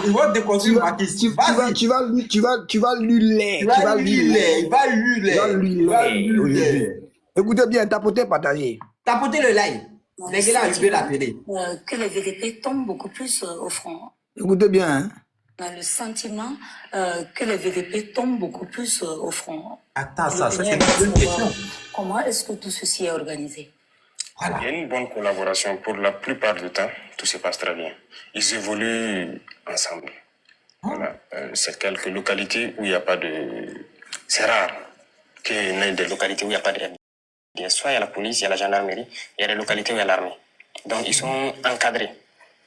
Ils vont déconstruire Macky. Tu vas luler. Écoutez bien, tapotez, partagez. Tapotez le live. Les gars, allumez la télé. Que les VDP tombent beaucoup plus au front. Écoutez bien. Hein? On a le sentiment que les VDP tombent beaucoup plus au front. Attends, ça c'est une bonne question. Comment est-ce que tout ceci est organisé? Voilà. Il y a une bonne collaboration. Pour la plupart du temps, tout se passe très bien. Ils évoluent ensemble. Voilà. C'est quelques localités où il n'y a pas de... C'est rare qu'il y ait des localités où il n'y a pas de FDS. Soit il y a la police, il y a la gendarmerie, il y a des localités où il y a l'armée. Donc ils sont encadrés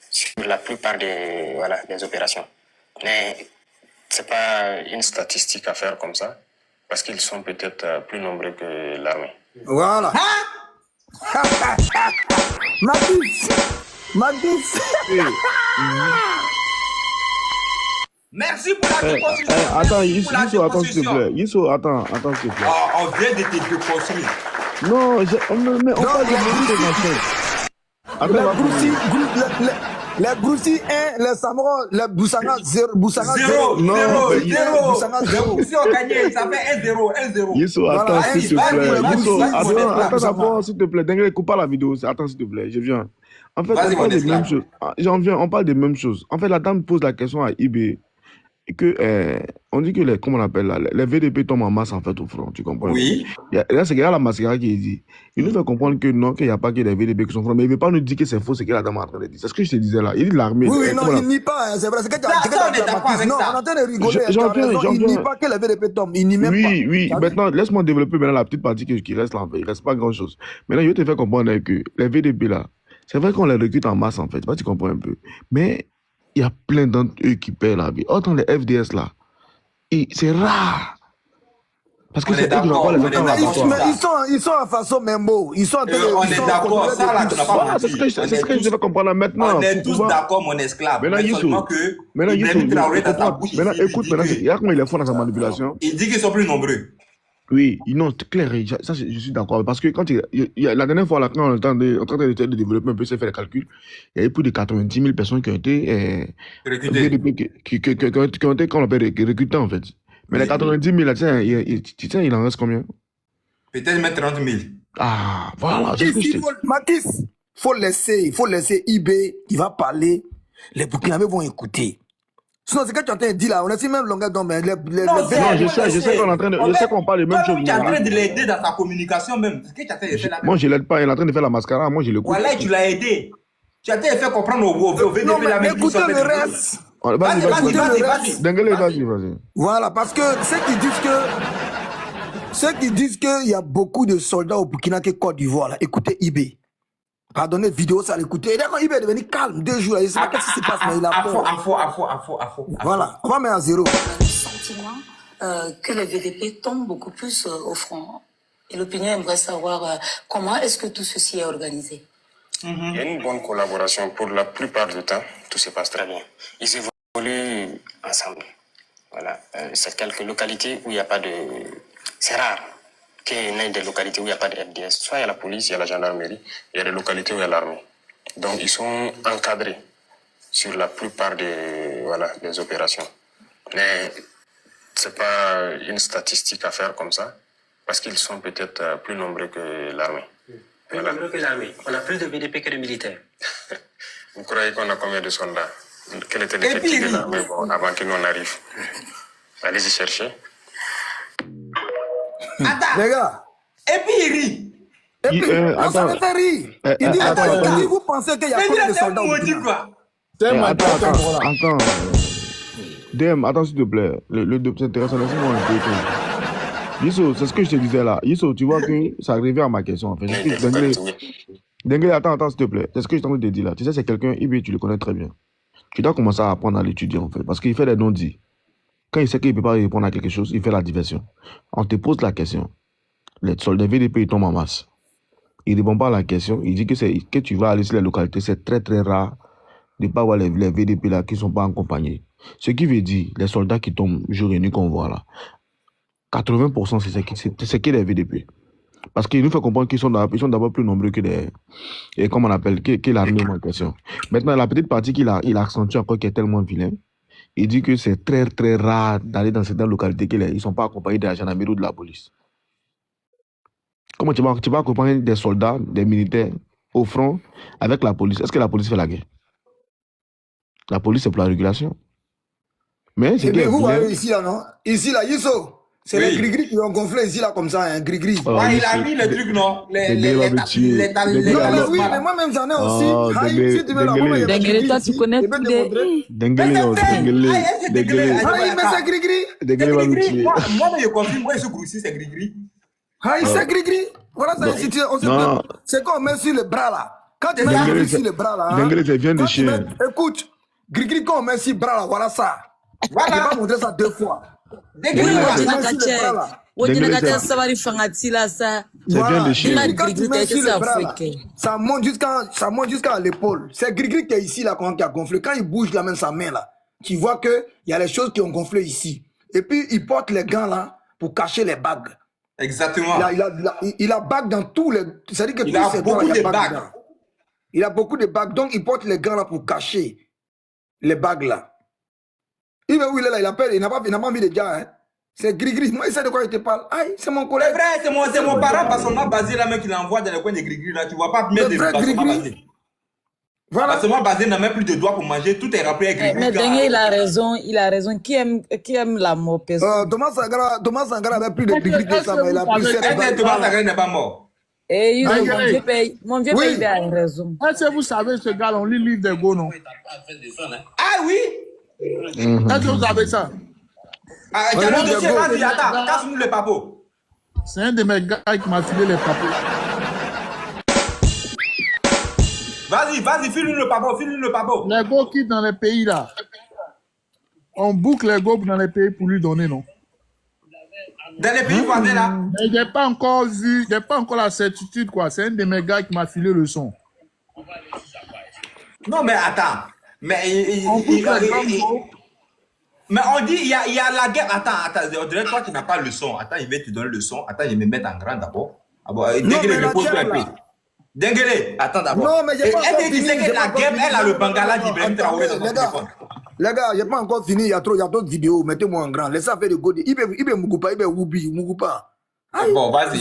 sur la plupart des opérations. Mais ce n'est pas une statistique à faire comme ça, parce qu'ils sont peut-être plus nombreux que l'armée. Voilà. Mathis. Merci pour la déconstruction. Attends, s'il te plaît. Yisso, attends, s'il te plaît. On vient de te déconstruire. Non, mais on parle de mérite. Les Broussi 1, les Samro, les Boussanga 0. Boussanga 0. Boussanga 0. Les Broussi ont gagné, ça fait 1-0. Yisso, attends, s'il te plaît. Yisso, attends d'abord, s'il te plaît. Dengue, coupe pas la vidéo. Attends, s'il te plaît, je viens. En fait, on parle des mêmes choses. On parle des mêmes choses. En fait, la dame pose la question à IB. Que, on dit que les VDP tombent en masse en fait au front, tu comprends? Oui. Là, c'est qu'il y a la mascara qui dit. Il nous fait comprendre que non, qu'il n'y a pas que des VDP qui sont front, mais il ne veut pas nous dire que c'est faux, c'est que la dame est en train de dire. C'est ce que je te disais là. Il dit l'armée. Oui, non, il nie pas, c'est vrai. C'est que tu as non, on est en train de rigoler. Il nie pas que les VDP tombent. Il nie même pas. Oui. Maintenant, laisse-moi développer maintenant la petite partie qui reste là en fait. Il ne reste pas grand-chose. Maintenant, je te fais comprendre que les VDP là, c'est vrai qu'on les recrute en masse en fait. Tu comprends un peu. Mais il y a plein d'entre eux qui perdent la vie. Autant les FDS là, c'est rare. Parce que c'est eux qui n'ont pas les attentes. Ils sont en façon Membo. Ils sont en train de... On est d'accord. Ça là, tu n'as pas c'est ce que je vais comprendre là maintenant. On est tous d'accord, mon esclave. Maintenant, écoute, il y a comment il est fort dans sa manipulation. Il dit qu'ils sont plus nombreux. Oui, non, c'est clair, ça je suis d'accord. Parce que quand la dernière fois, là, quand on est en train de développer un peu, c'est faire les calculs, il y a eu plus de 90 000 personnes qui ont été recrutées, qui ont été, qu'on appelle, recrutées en fait. Mais les 90 000, là, tu sais, il en reste combien? Peut-être même 30 000. Ah, voilà. Mathis, il faut laisser IB, il va parler, les Burkinabés vont écouter. Sinon, c'est que tu es en train de dire là, on a si même longueur d'onde, mais non, je sais qu'on est en train de... Je sais qu'on parle des mêmes choses. Tu es en train de l'aider dans ta communication même. Moi, je l'aide pas, il est en train de faire la mascara, moi, je l'écoute. Voilà, tu l'as aidé. Tu as fait comprendre au VDP la même chose. Écoutez le reste. Vas-y. Voilà, parce que ceux qui disent qu'il y a beaucoup de soldats au Burkina Côte d'Ivoire, là, écoutez IB. Pardonnez, vidéo, ça l'écouter. D'accord, il va devenir calme 2 jours. Il sait pas qu'est-ce qui se passe, mais il a peur. Info. Voilà, on va mettre à 0. Le sentiment que les VDP tombent beaucoup plus au front. Et l'opinion aimerait savoir comment est-ce que tout ceci est organisé. Il y a une bonne collaboration. Pour la plupart du temps, tout se passe très bien. Ils évoluent ensemble. Voilà. C'est quelques localités où il n'y a pas de... C'est rare qu'il y ait des localités où il n'y a pas de FDS. Soit il y a la police, il y a la gendarmerie, il y a des localités où il y a l'armée. Donc ils sont encadrés sur la plupart des opérations. Mais ce n'est pas une statistique à faire comme ça, parce qu'ils sont peut-être plus nombreux que l'armée. Plus nombreux que l'armée. On a plus de VDP que de militaires. Vous croyez qu'on a combien de soldats? Quel était l'effectif de l'armée avant que nous en arrivions? Allez-y chercher. Attends. Les gars. Et puis il rit. Et puis, ça me fait rire. Il dit, vous pensez qu'il y a combien de soldats au Burkina? Attends. DM, attends s'il te plaît. Le c'est intéressant, laisse-moi un peu. Yisso, c'est ce que je te disais là. Yisso, tu vois que ça arrivait à ma question en fait. Dengue, attends s'il te plaît. C'est ce que je t'en ai dit là. Tu sais, c'est quelqu'un, IB, tu le connais très bien. Tu dois commencer à apprendre à l'étudier en fait. Parce qu'il fait des non-dits. Quand il sait qu'il ne peut pas répondre à quelque chose, il fait la diversion. On te pose la question. Les soldats VDP, ils tombent en masse. Il ne répond pas à la question. Il dit que tu vas aller sur les localités. C'est très très rare de ne pas voir les VDP là qui ne sont pas accompagnés. Ce qui veut dire, les soldats qui tombent jour et nuit qu'on voit là, 80% c'est que les VDP. Parce qu'il nous fait comprendre qu'ils sont d'abord plus nombreux que comment on appelle, que l'armée en question. Maintenant, la petite partie qu'il a accentuée encore qui est tellement vilain, Il dit que c'est très, très rare d'aller dans certaines localités qu'ils ne sont pas accompagnés de la gendarmerie ou de la police. Comment tu vas accompagner des soldats, des militaires au front avec la police? Est-ce que la police fait la guerre? La police, c'est pour la régulation. Mais c'est Mais clair. vous voyez ici, là, non? Ici, là, Yisso. C'est les gris-gris qui ont gonflé ici, là, comme ça, un gris-gris. Ouais, il a mis le truc, non? Non, mais oui, mais moi-même, j'en ai aussi. Dengele, Si tu veux, là, moi, il y a des Dengele, toi, gris-gris tu connais ici. tous les... Dengele, Mais c'est gris-gris. Dengele va nous tuer. Moi, je confirme, moi, ce gris-ci, c'est gris-gris. C'est gris-gris. Voilà, c'est qu'on met sur le bras, là. Quand tu mets gris-gris sur le bras, là. Dengele, c'est viande de chien. Écoute, gris-gris, quand on met sur le bras, là, voilà ça. Voilà. Je vais pas montrer ça 2 fois. Dengele, C'est viande de chien. Quand tu mets sur le bras, là, ça monte jusqu'à l'épaule. C'est gris-gris qui est ici, là, qui a gonflé. Quand il bouge la main, sa main, là, tu vois qu'il y a les choses qui ont gonflé ici. Et puis, il porte les gants, là, pour cacher les bagues. Exactement. Il a bague dans tous les... C'est-à-dire que il a beaucoup de bagues. Il a beaucoup de bagues. Donc, il porte les gants, là, pour cacher les bagues, là. Il veut où il est là, il appelle, il n'a pas mis de gars, hein. C'est gris-gris. Moi, il sait de quoi il te parle. Aïe, c'est mon collègue. C'est vrai, c'est mon parent, parce qu'on m'a basé là, mec, il envoie dans le coin de gris-gris, là. Tu vois pas mettre des gris-gris. Voilà. Parce que moi, basé n'a même plus de doigts pour manger, tout est rempli avec gris-gris. Mais Dengele, il a raison. Qui aime la mort, personne? Thomas Sankara avait plus de gris-gris que ça, mais il a pris cette Thomas Sankara n'est pas mort. Et mon vieux pays a raison. Est-ce que vous savez, ce gars, on lit le livre de Go, non? Ah oui? Est-ce que vous savez ça? Mon dossier, vas-y, attends, casse-nous le papo. C'est un de mes gars qui m'a filé les papiers. Vas-y, file-nous le papo. Les Go quittent dans les pays, là. On boucle les Go dans les pays pour lui donner, non? Dans les pays voisins, là? Mais il n'a pas encore vu, il n'a pas encore la certitude, quoi. C'est un de mes gars qui m'a filé le son. Non, mais attends. Mais on dit, il y a la guerre. Attends, on dirait toi qui n'as pas le son. Attends, il va te donner le son. Attends, il va me mettre en grand d'abord. Dengele, repose-toi un peu. Dengele, attends d'abord. Non, mais j'ai pas encore fini. Tu sais que la guerre, elle a le Bangala d'Ibrahim Traoré dans son téléphone. Les gars, j'ai pas encore fini. Il y a d'autres vidéos. Mettez-moi en grand. Laissez faire de Godi. Il peut Mugupa, il peut Wubi, Mugupa. Bon, vas-y.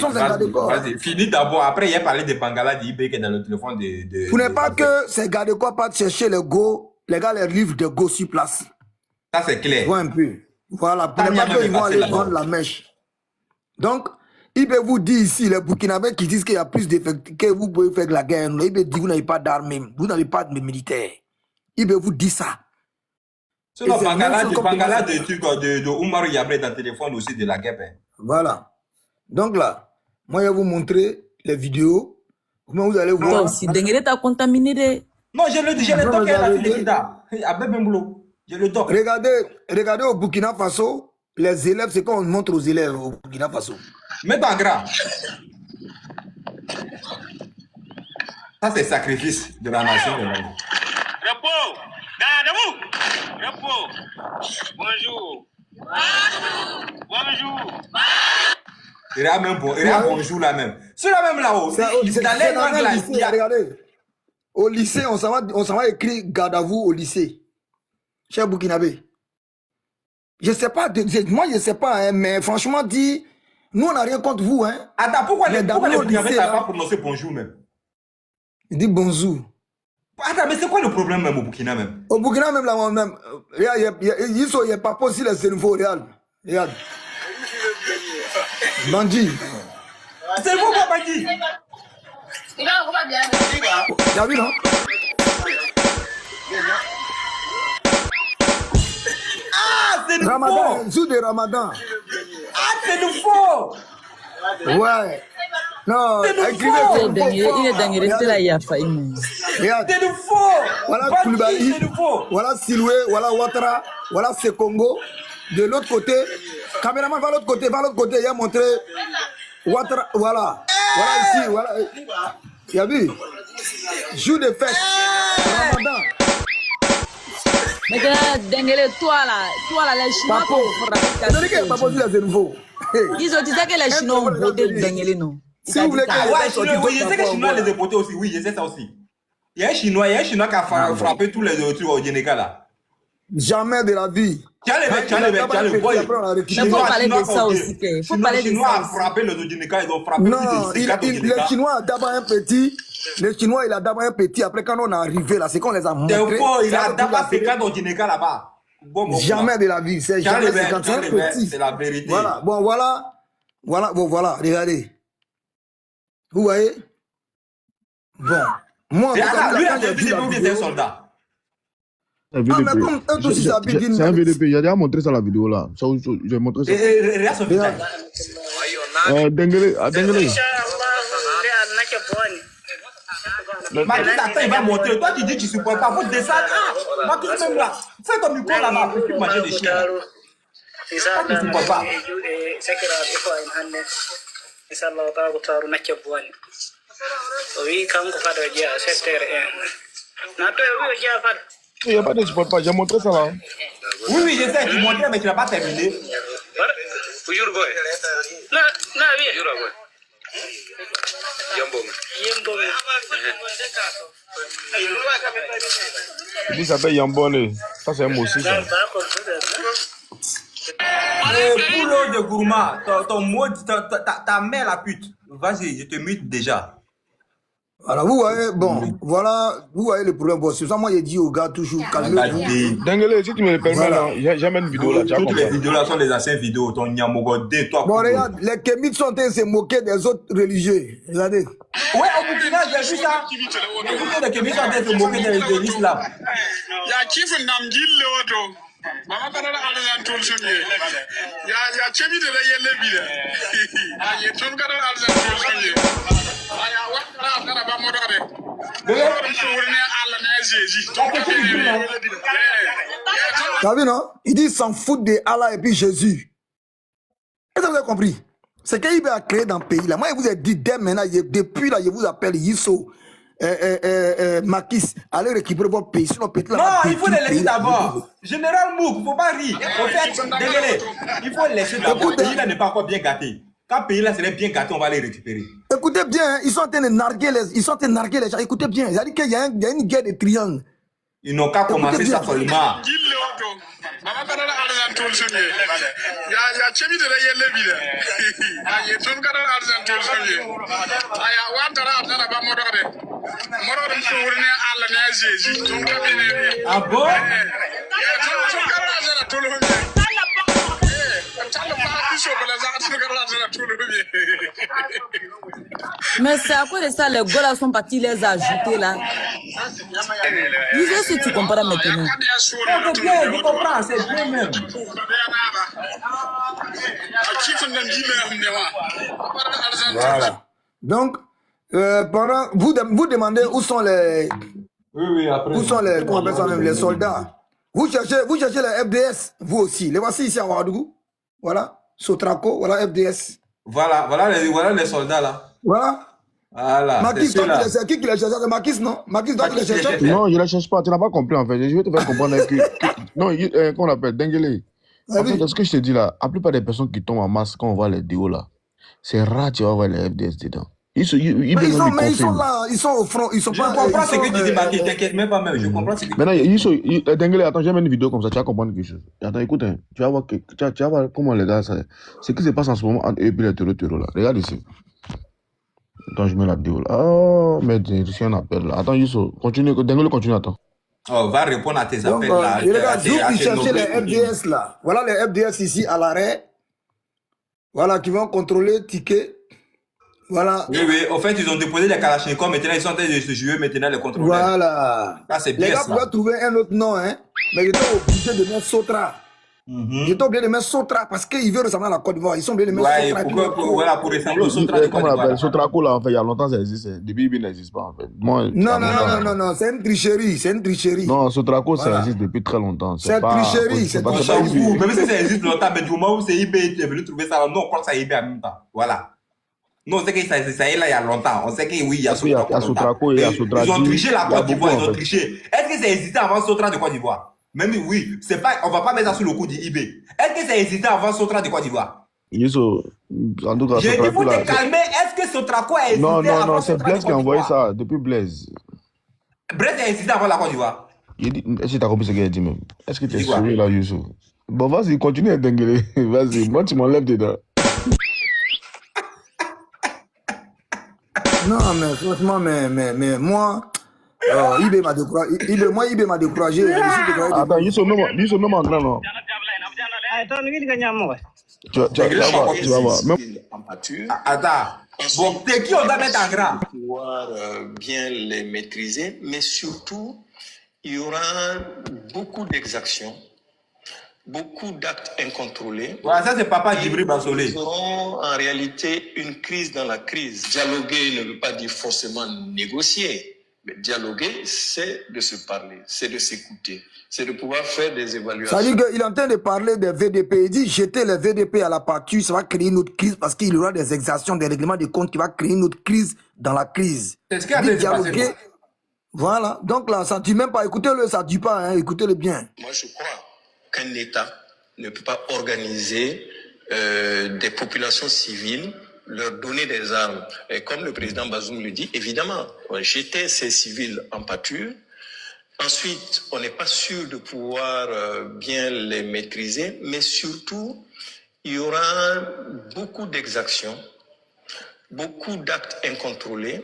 Finis d'abord. Après, il a parlé de Bangala d'Ibé qui est dans le téléphone de... Vous n'êtes pas que c'est gars de quoi pas chercher les Go. Les gars, les livres de Go sur place. Ça, c'est clair. Vois un peu. Voilà. Pour ne pas qu'ils vont aller vendre la mèche. Donc, il peut vous dire ici, les Burkinabés qui disent qu'il y a plus d'effectifs, que vous pouvez faire de la guerre. Il peut dire que vous n'avez pas d'armes, vous n'avez pas de militaires. Il peut vous dire ça. C'est le Bangala de Oumar Yabré dans le téléphone aussi de la guerre. Voilà. Donc là, moi, je vais vous montrer les vidéos. Comment vous allez voir. Toi aussi, Dengele t'a contaminé. Non, j'ai le toc et la Filekida. J'ai le toc. Regardez au Burkina Faso, les élèves, c'est qu'on montre aux élèves au Burkina Faso. Mets en gras. Ça, c'est sacrifice de la nation. Repos, gardez-vous. Repos. Bonjour. Bonjour. Il y a même bonjour là même. C'est là même là-haut. Dans les langues là. Regardez. Au lycée, on s'en va écrire garde à vous au lycée. Cher Burkinabé. Je sais pas, moi je sais pas, hein, mais franchement dit, nous on n'a rien contre vous. Hein. Attends, pourquoi les Burkinabés n'ont pas prononcé bonjour même? Il dit bonjour. Attends, mais c'est quoi le problème même au Burkina même? Au Burkina même, là, même, il n'y a pas possible, c'est nouveau, regarde. Regarde. Bandit. C'est vous, quoi, Bandit? T'as vu, non? Ah, c'est nouveau! Ramadan, jour de Ramadan. Ah, c'est nouveau! Ouais. Non, écrivez. Il est Dengele, c'est là, il a failli. Regarde. C'est nouveau! Voilà Koulibaly, voilà Siloué, voilà Ouattara, voilà Sekongo. De l'autre côté, caméraman va l'autre côté, il a montré Ouattara, voilà. Voilà ici, voilà. Il y a vu? Jour de fête, Ramadan. Maintenant, Dengele, toi là, les Chinois C'est nouveau. Ils ont dit que les Chinois ont voté Dengele, non? Si vous voulez que oui, je sais que les Chinois les déportés aussi, oui, je sais ça aussi. Il y a un Chinois qui a frappé tous les trucs au Sénégal là. Jamais de la vie. Tu as le boy. Mais faut parler de ça aussi. Il faut parler de Chinois ça a aussi. frappé le Dodineka, ils ont frappé Non, plus de 50 le Chinois a d'abord un petit. Le Chinois, il a d'abord un petit. Après, quand on est arrivé là, c'est qu'on les a montrés. Il a d'abord 50 Dodineka là-bas. Jamais de la vie. C'est jamais 55 petit. C'est la vérité. Voilà. Bon, voilà. Bon, voilà. Regardez. Vous voyez? Bon. Moi, Lui, quand j'ai vu la vidéo, un soldat. mais comme eux tous, ils habitent d'une C'est un VDP. Il a déjà montré ça la vidéo là. J'ai montré ça. Et regarde son visage. Dengele. Maquis, attends, il va montrer. Toi, tu dis que tu supportes pas. Faut descendre. Maquis, même là. Fais ton micro là-bas. Faut manger des chiens. Toi, tu supportes pas. Il n'y a pas de support pas. J'ai montré ça là. Oui, j'essaie de montrer, mais tu n'as pas terminé. Il dit ça s'appelle Yambone. Ça c'est un mot aussi. Ça. Poule de gourmand, ton mot, ta mère la pute. Vas-y, je te mute déjà. Voilà, vous voyez, bon, voilà, vous voyez le problème. Bon, c'est ça, moi, j'ai dit aux gars toujours, calmez-vous. Dengele, si tu me le permets, là, j'ai même une vidéo là. Toutes les vidéos là sont les anciennes vidéos. Ton Nyamogodé, toi. Bon, regarde, les Kémites sont en train de se moquer des autres religieux. Regardez. Ouais, au Burkina, j'ai vu ça. Les Kémites sont en train de se moquer de l'islam. Mama kana la alzan tol sonye ya chemi de la yelle bile ya ton kana la alzan tol sonye ya wa kana ba modore ne alla na jésus T'as vu, non? Il dit s'en foutent de Allah et puis Jésus. Est-ce que vous avez compris? C'est qu'il a créé dans le pays là. Moi, je vous ai dit dès maintenant, depuis là, je vous appelle Yisso. Makis, allez récupérer votre pays. Sinon, peut-être non, il faut les laisser d'abord. Général Mouk, il ne faut pas rire. En fait, désolé, il faut les laisser d'abord. Le pays là n'est pas encore bien gâté. Quand le pays là serait bien gâté, on va les récupérer. Écoutez bien, ils sont en train de narguer les gens. Écoutez bien, il a dit qu'il y a une guerre de triangles. Ils n'ont qu'à commencer ça seulement. Mama kana la alzan tol sonye ya chemi de la yelle bile ya ton kana la alzan tol sonye ya wa kana ba modore ne alla na jésus ton kana Ah bon? ya ton kana la alzan tol sonye Mais c'est à quoi de ça, les gars là sont partis les ajouter là. Dis-moi si tu comprends maintenant. C'est bien, je comprends, c'est bien même. Voilà. Donc, pendant, vous demandez où sont les... Oui, après. Où sont les, comment on appelle ça même, les soldats? Vous cherchez les FDS, vous aussi. Les voici ici à Ouagadougou. Voilà. Sotraco, voilà FDS. Voilà les soldats là. Voilà. Voilà. Makis, c'est qui les cherche? C'est Makis, non? Makis, donc il les cherche? Non, il ne la cherche pas. Tu n'as pas compris en fait. Je vais te faire comprendre que. Non, qu'on appelle Dengele. En fait, ce que je te dis là, la plupart des personnes qui tombent en masse quand on voit les déos là, c'est rare, tu vas voir les FDS dedans. Ils sont là, ils sont au front, ils sont pas... Je comprends ce que tu dis, Makis, t'inquiète même pas même, je comprends ce que tu dis. Maintenant, Dengele, attends, j'ai mis une vidéo comme ça, tu vas comprendre quelque chose. Attends, écoute, hein, tu vas voir comment les gars, ce qui se passe en ce moment entre eux et les terreaux là. Regarde ici. Attends, je mets la vidéo là. Oh, mais j'ai un appel là. Attends, Youssou, continue, Dengele continue, attends. Oh, va répondre à tes appels là. Regarde, ils cherchaient les FDS là. Voilà les FDS ici à l'arrêt. Voilà, qui vont contrôler ticket. Voilà. Oui, au fait, ils ont déposé les Kalachnikov, maintenant ils sont en train de se jouer, maintenant les contrôleurs. Voilà. Ça, c'est bien. Les gars pouvaient trouver un autre nom, hein. Mais ils étaient obligés de mettre Sotra. Ils étaient obligés de mettre Sotra parce qu'ils veulent ressembler à la Côte d'Ivoire. Ils sont obligés de mettre Sotra. Voilà, pour ressembler au Sotra de Côte d'Ivoire. Sotraco là, en fait, il y a longtemps ça existe. Depuis, il n'existe pas en fait. Non, c'est une tricherie. Non, Sotraco, ça existe depuis très longtemps. C'est une tricherie. C'est pas IB. Même si ça existe longtemps, mais du moment où c'est IB, tu es venu trouver ça, non, on croit que c'est IB en même temps. Voilà. Non, on sait que ça est là il y a longtemps. On sait que oui, il y a Sotraco. Il y a Sotraco. Ils ont triché la Côte d'Ivoire, ils ont triché. Est-ce que ça existait avant Sotra de Côte d'Ivoire? Même oui, c'est pas, on va pas mettre ça sur le coup du IB. Est-ce que ça existait avant Sotra de Côte d'Ivoire? En tout cas, j'ai dit, faut te calmer. Est-ce que Sotraco a existé avant? Non, c'est Blaise qui a envoyé ça, depuis Blaise. Blaise a existé avant la Côte d'Ivoire? Il dit, est-ce que tu as compris ce qu'il a dit même? Est-ce que tu es C'est quoi? sérieux là, Youssou? Bon, vas-y, continue à t'engueuler. Vas-y, moi, tu m'enlèves dedans. Non, mais franchement, mais moi, IB m'a découragé. Moi, IB m'a découragé. Attends, Youssou, non, en grand, non. Tu vas voir. Même... En pâture. Attends. Bon, t'es qui on doit mettre en grand? Pouvoir bien les maîtriser, mais surtout, il y aura beaucoup d'exactions, beaucoup d'actes incontrôlés. Voilà, ça c'est Papa Djibril Bassolé. Nous aurons en réalité une crise dans la crise. Dialoguer ne veut pas dire forcément négocier. Mais dialoguer, c'est de se parler, c'est de s'écouter, c'est de pouvoir faire des évaluations. Ça veut dire qu'il est en train de parler des VDP. Il dit jeter les VDP à la pâture, ça va créer une autre crise parce qu'il y aura des exactions, des règlements de compte qui va créer une autre crise dans la crise. C'est ce qui a été passé. Voilà. Donc là, ça ne dit même pas. Écoutez-le, ça ne dit pas. Hein, écoutez-le bien. Moi, je crois qu'un État ne peut pas organiser des populations civiles, leur donner des armes. Et comme le président Bazoum le dit, évidemment, jeter ces civils en pâture. Ensuite, on n'est pas sûr de pouvoir bien les maîtriser, mais surtout, il y aura beaucoup d'exactions, beaucoup d'actes incontrôlés,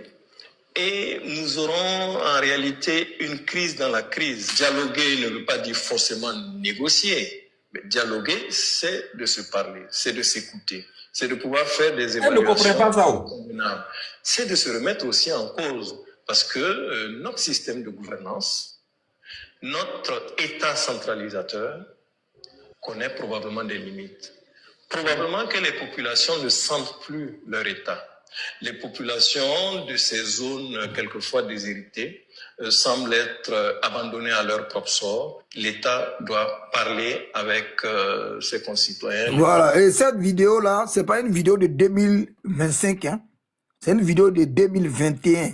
et nous aurons en réalité une crise dans la crise. Dialoguer ne veut pas dire forcément négocier, mais dialoguer, c'est de se parler, c'est de s'écouter, c'est de pouvoir faire des évaluations. C'est de se remettre aussi en cause, parce que notre système de gouvernance, notre État centralisateur connaît probablement des limites. Probablement que les populations ne sentent plus leur État. Les populations de ces zones, quelquefois déshéritées, semblent être abandonnées à leur propre sort. L'État doit parler avec ses concitoyens. Voilà, et cette vidéo-là, ce n'est pas une vidéo de 2025, hein? C'est une vidéo de 2021,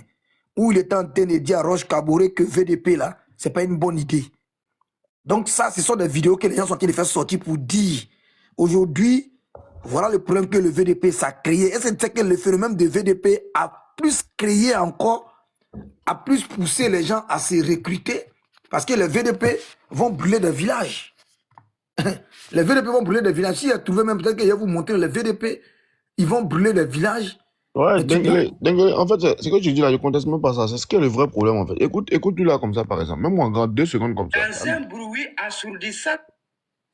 où il est en train de dire à Roche Kaboré que VDP, là, ce n'est pas une bonne idée. Donc ça, ce sont des vidéos que les gens sont en train de faire sortir pour dire, aujourd'hui, voilà le problème que le VDP ça créé. Et c'est que le phénomène de VDP a plus créé encore, a plus poussé les gens à se recruter, parce que les VDP vont brûler des villages. Les VDP vont brûler des villages. Si vous trouvez même, peut-être que je vais vous montrer les VDP, ils vont brûler des villages. Ouais, Denguele, en fait, c'est que tu dis là, je ne conteste même pas ça. C'est ce qui est le vrai problème, en fait. Écoute-tu là comme ça, par exemple. Même moi, en grand, 2 secondes comme ça. Dans un bruit assourdissant.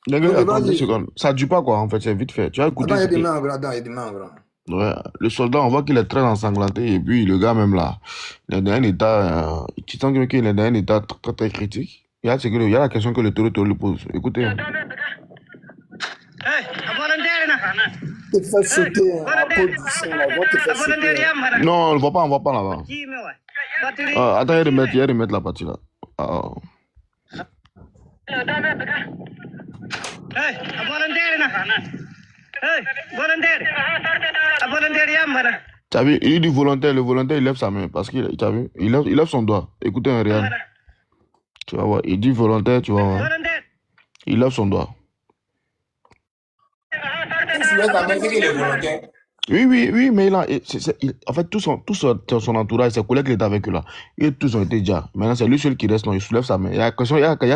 Denguele, attends 2 secondes. Ça ne dure pas, quoi, en fait. C'est vite fait. Tu as écouté. Attends, il y a des mains en grand. Il y a des mains en grand. Ouais, le soldat, on voit qu'il est très ensanglanté. Et puis, le gars, même là, il est dans un état. Tu sens qu'il est dans un état très, très critique. Il y a la question que le taureau lui pose. Écoutez. Te fait sauter à cause du sang, là. Va te faire sauter. Non, on ne voit pas là-bas. Attends, il y a remettre la partie là. Tu as vu, il dit volontaire, le volontaire il lève sa main parce qu'il tu as vu, il lève son doigt. Écoutez un réel. Tu vas voir, il dit volontaire, tu vas voir. Il lève son doigt. Oui, mais en fait, tout son entourage, ses collègues qui étaient avec eux là, ils tous ont été déjà. Maintenant, c'est lui seul qui reste, non, il soulève sa main. Il y a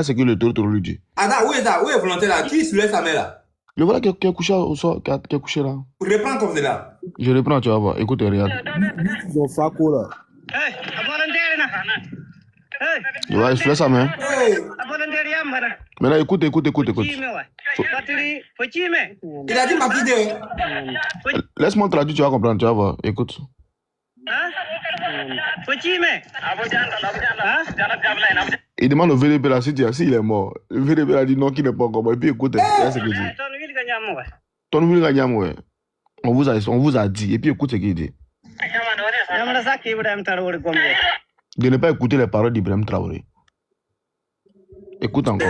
ce que le taureau lui dit. Attends, où est ça? Où est volontaire là? Qui soulève sa main là? Le voilà qui est couché au sol, qui est couché là. Reprends comme c'est là. Je reprends, tu vas voir. Écoute, regarde. Ils ont Fako là. Tu vois, il soulève sa main. Maintenant, écoute. Il a dit ma vidéo. Laisse-moi traduire, tu vas comprendre, tu vas voir. Écoute. Il demande au VDP là s'il est mort. Le VDP a dit non, qu'il n'est pas encore mort. Et puis écoute, c'est ce qu'il dit. Tonville Gagnam, ouais. On vous a dit. Et puis écoute ce qu'il dit. De ne pas écouter les paroles d'Ibrahim Traoré. Écoute encore.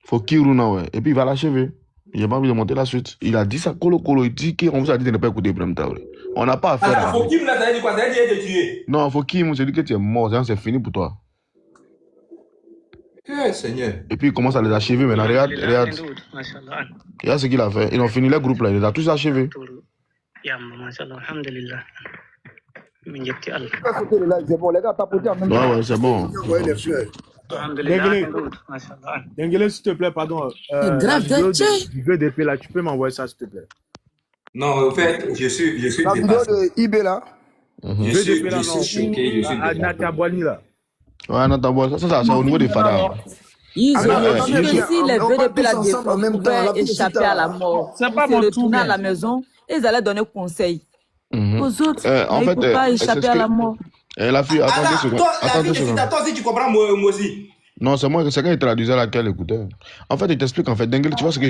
Faut Kiruna, ouais. Et puis il va l'achever. Il n'a pas envie de monter la suite. Il a dit ça, Kolo, il dit qu'on vous a dit de ne pas écouter Ibrahim Traoré. On n'a pas affaire à... Faut Kim là, ça veut dire quoi? Ça veut dire de tuer. Non, faut Kim, c'est dit que tu es mort, c'est fini pour toi. Eh, Seigneur. Et puis il commence à les achever maintenant. Regarde. Regarde ce qu'il a fait. Ils ont fini les groupes là, il les a tous achevés. sauter le live, c'est bon. Les gars, tapotez en même temps. Ouais, c'est bon. Ouais, les fleurs. Dengele, s'il te plaît, pardon. grave, Du VDP là, tu peux m'envoyer ça, s'il te plaît. Non, en fait, je suis La vidéo dépassé. de IB là. Je suis choqué, je suis dépassé. Nadia Boigny là. Ouais, non, t'as ça, c'est au niveau des fadas. Ils Ah, ont mais dit que si les on va VDP là tous ensemble en même temps, la pouvaient échapper à la mort, C'est pas ils mon se tour, retournaient à mais- la maison et ils allaient donner conseil aux autres. En Mais fait, ils ne peuvent pas c'est échapper ce à que- la mort. La fille, attendez une Attends, seconde. toi, la Attendez fille une de seconde. Sita, toi aussi, tu comprends moi aussi. Non, c'est moi, c'est quand il traduisait là qu'elle écoutait. En fait, il t'explique, en fait, Dengele, tu vois ce que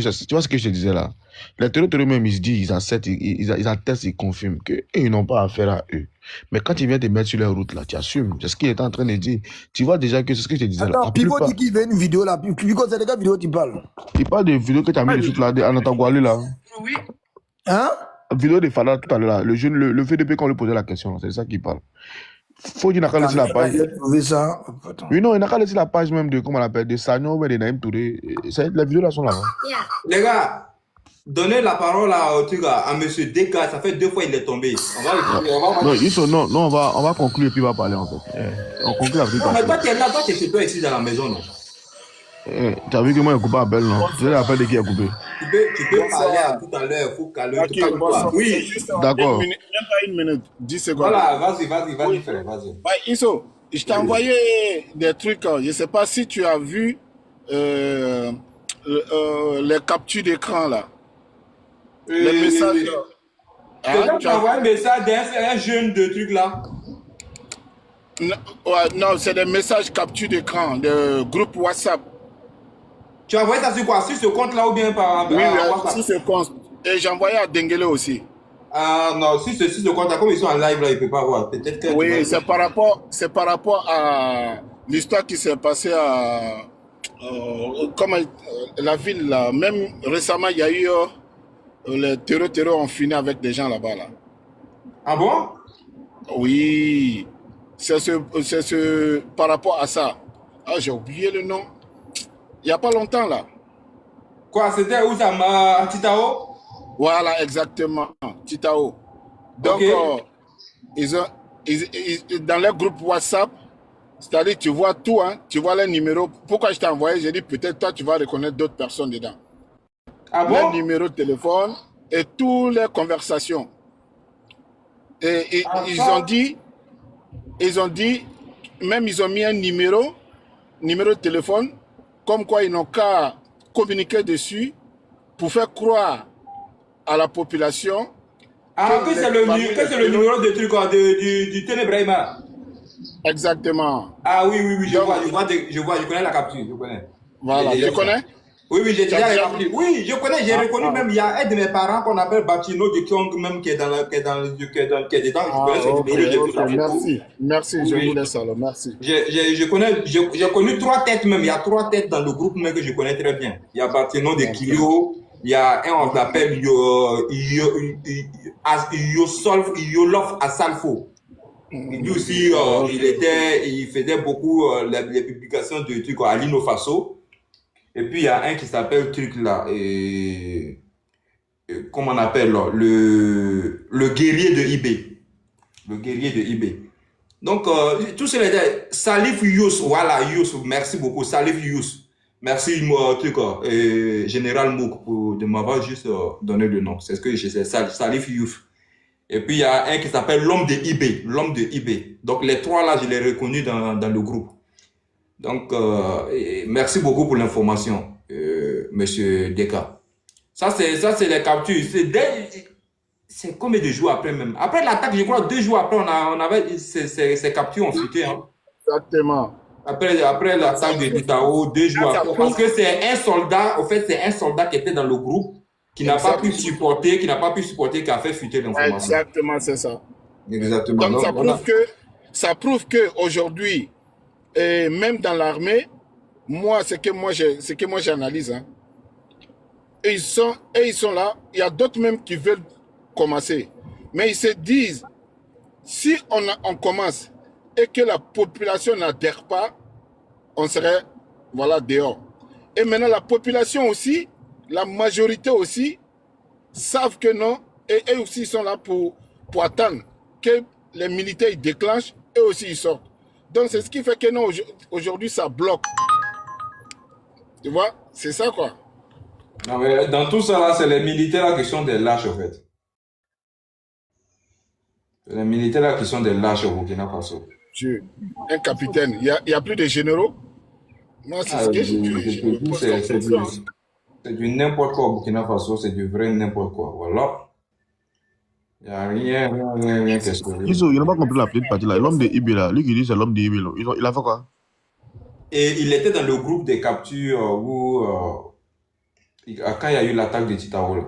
je te disais là. Les territoires même, ils se disent, ils acceptent, ils attestent, ils confirment qu'ils n'ont pas affaire à eux. Mais quand ils viennent te mettre sur leur route là, tu assumes. C'est ce qu'il est en train de dire. Tu vois déjà que c'est ce que je te disais là. Attends, La Pivot plupart- dit qu'il veut une vidéo là. Pivot, c'est de quelle vidéo tu parles? Il parle de vidéos que tu as mis dessus là, en Antagouali là. Hein? Vidéo de Fada tout à l'heure là. Le jeune, le VDP qu'on lui posait la question, c'est ça qu'il parle. Faut qu'il n'a qu'à laisser la page. J'ai trouvé ça. Attends. Oui, non, il n'a qu'à laisser la page même de, comment on l'appelle, de Sagno ou de Naïm Touré. Les vidéos là sont là. Les gars, donnez la parole au truc à monsieur Deka. Ça fait 2 fois il est tombé. Non, ils sont, non, on va conclure et puis on va parler en fait. On conclut avec Non, mais toi, tu es là, toi, tu es chez toi ici dans la maison, non? Tu as vu que moi, il a coupé Abel, non? Tu sais l'appel de qui a coupé? Tu peux parler à tout à l'heure, il faut calmer. Ok, bonsoir. Oui, D'accord. Même pas une minute, 10 secondes. voilà, vas-y, frère, vas-y. Ouais, Isso, je t'ai envoyé des trucs. Je ne sais pas si tu as vu les captures d'écran là. Les messages. Quelqu'un Tu t'a as- envoyé un message d'un jeune de truc là. Non, c'est des messages capture d'écran de groupe WhatsApp. Tu as envoyé ça sur quoi? Sur ce compte là ou bien par Oui, WhatsApp? si c'est con. Et j'ai envoyé à Dengele aussi. Ah non, sur ce compte là, comme ils sont en live là, ils ne peuvent pas voir. Peut-être que. Oui, c'est par rapport à l'histoire qui s'est passée à la ville là. Même récemment, il y a eu les terreurs ont fini avec des gens là-bas là. Ah bon? Oui, c'est par rapport à ça. Ah, j'ai oublié le nom. Il n'y a pas longtemps là. Quoi, c'était où ça, à Titao? Voilà, exactement. Titao. Donc, Ok. dans leur groupe WhatsApp, c'est-à-dire tu vois tout, hein, tu vois les numéros. Pourquoi je t'ai envoyé? J'ai dit peut-être toi tu vas reconnaître d'autres personnes dedans. Ah Les bon? numéros de téléphone et toutes les conversations. Et ils ont dit, même ils ont mis un numéro de téléphone, comme quoi ils n'ont qu'à communiquer dessus pour faire croire à la population. Ah, que c'est le numéro de truc du Ténébrahima. Exactement. Ah oui, je connais la capture, je connais. Voilà, tu connais? Oui, j'ai Tu as déjà déjà capture. Oui, je connais, j'ai reconnu même, il y a un de mes parents qu'on appelle Batino de Kyong, même qui est dedans, je connais ce numéro, j'ai vu sa photo. Merci, je Oui. vous laisse alors, merci. J'ai connu 3 têtes même, il y a 3 têtes dans le groupe même que je connais très bien. Il y a Batino de Kilio, il y a un, on l'appelle Yolof Asalfo. Lui aussi, il faisait beaucoup les publications de trucs à Lino Faso. Et puis il y a un qui s'appelle truc là, comment on appelle là, le guerrier de IB. Le guerrier de IB. Donc, tous ces Salif Yous, voilà, Yous, merci beaucoup, Salif Yous. Merci, truc, Général Mouk, de m'avoir juste donné le nom. C'est ce que je sais, Salif Yous. Et puis, il y a un qui s'appelle l'homme de IB, l'homme de IB. Donc, les 3 là, je les ai reconnus dans le groupe. Donc, merci beaucoup pour l'information, monsieur Deka. Ça, c'est les captures. C'est combien de jours après même? Après l'attaque, je crois 2 jours après, on avait ces captures ont fuité. Hein. Exactement. Après l'attaque de Titao, 2 jours après. Parce que c'est un soldat, au fait, c'est un soldat qui était dans le groupe, qui n'a pas pu supporter, qui a fait fuiter l'information. Exactement, c'est ça. Exactement. Donc, ça prouve que aujourd'hui, et même dans l'armée, moi, ce que moi j'analyse, hein, et ils sont là, il y a d'autres même qui veulent commencer. Mais ils se disent, si on commence et que la population n'adhère pas, on serait dehors. Et maintenant, la population aussi, la majorité aussi, savent que non, et eux aussi sont là pour attendre que les militaires ils déclenchent, eux aussi ils sortent. Donc c'est ce qui fait que non, aujourd'hui ça bloque. Tu vois, c'est ça quoi. Non, mais dans tout ça, là, c'est les militaires là, qui sont des lâches, en fait. C'est les militaires là, qui sont des lâches au Burkina Faso. Un capitaine, il y a plus de généraux. Moi, c'est ce que je dis. C'est du n'importe quoi au Burkina Faso, c'est du vrai n'importe quoi. Voilà. Il n'y a rien qui est sauvé. Il n'a pas compris la petite partie là. L'homme de Ibi là, lui qui dit c'est l'homme de Ibi, il a fait quoi? Et il était dans le groupe des captures où, quand il y a eu l'attaque de Titao, là.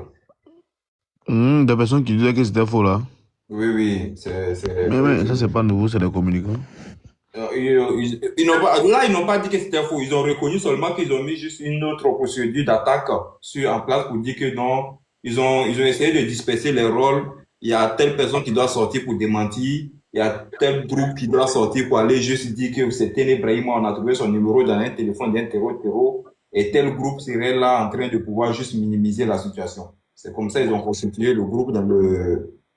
Des personnes qui disaient que c'était faux là. Oui, Mais ça, c'est pas nouveau, c'est des communicants. Ils n'ont pas dit que c'était faux. Ils ont reconnu seulement qu'ils ont mis juste une autre procédure d'attaque en place pour dire que non. Ils ont essayé de disperser les rôles. Il y a telle personne qui doit sortir pour démentir. Il y a tel groupe qui doit sortir pour aller juste dire que c'était Ibrahima, on a trouvé son numéro dans un téléphone d'un terreau. Et tel groupe serait là en train de pouvoir juste minimiser la situation. C'est comme ça qu'ils ont constitué le groupe dans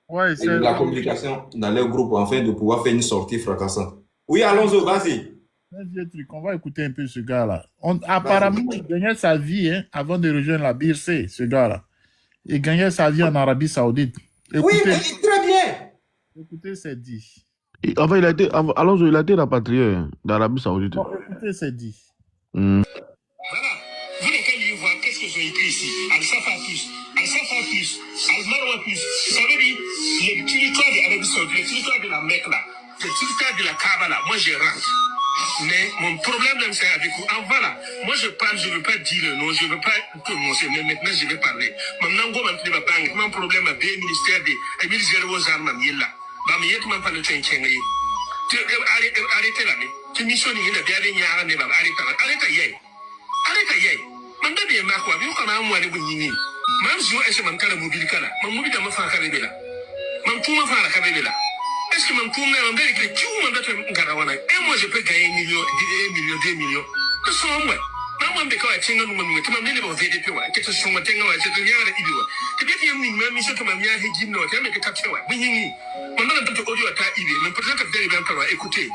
la communication dans leur groupe afin de pouvoir faire une sortie fracassante. Oui, Alonso, vas-y. Un vieux truc, on va écouter un peu ce gars-là. Apparemment, il gagnait sa vie avant de rejoindre la BRC, ce gars-là. Il gagnait sa vie en Arabie Saoudite. Écoutez, oui, mais très bien. Écoutez, c'est dit. Enfin, Alonso, il a été rapatrié d'Arabie Saoudite. Bon, écoutez, c'est dit. Voilà. Vous n'avez qu'à lire voir qu'est-ce que j'ai écrit ici. Al-Safa plus, Al-Safa plus, Al-Marwa plus. Ça veut dire les territoires de l'Arabie Saoudite, les territoires de la Mecque là, les territoires de la Kaaba là, moi je rentre. Mais mon problème là, c'est avec vous. Voilà, moi je parle, je ne veux pas dire le nom, je ne veux pas prononcer, mais maintenant je vais parler. Maintenant, mon problème avec le ministère de Émile Zéro Zarma Miela. Bamiyet m'a parlé de Tchéngé. Arrêtez là, mais tu missionnes, il y a des gens qui arrêtez. Arrêtez. Man da biya makwa biyu kana mu wani bunyi ne. Man zo ese man kala mobile kala. Man mobi da mafa ka bebela. Man kuma fara ka bebela. Est-ce que man kuma man da ke tu man da to ngara wana. Et moi je peux gagner 1 million, 2 millions. Que sont moi. Man be ka wa chinga mu mu tuma ne ba VDP wa. Ke to so ma tenga wa se to nyara ibi wa. Ke bi fi mi ma mi so to ma mi a hejim no. Ke me ke kapse wa. Bunyi ni. Man da to audio ta ibi. Man peut-être que vous allez bien écouter.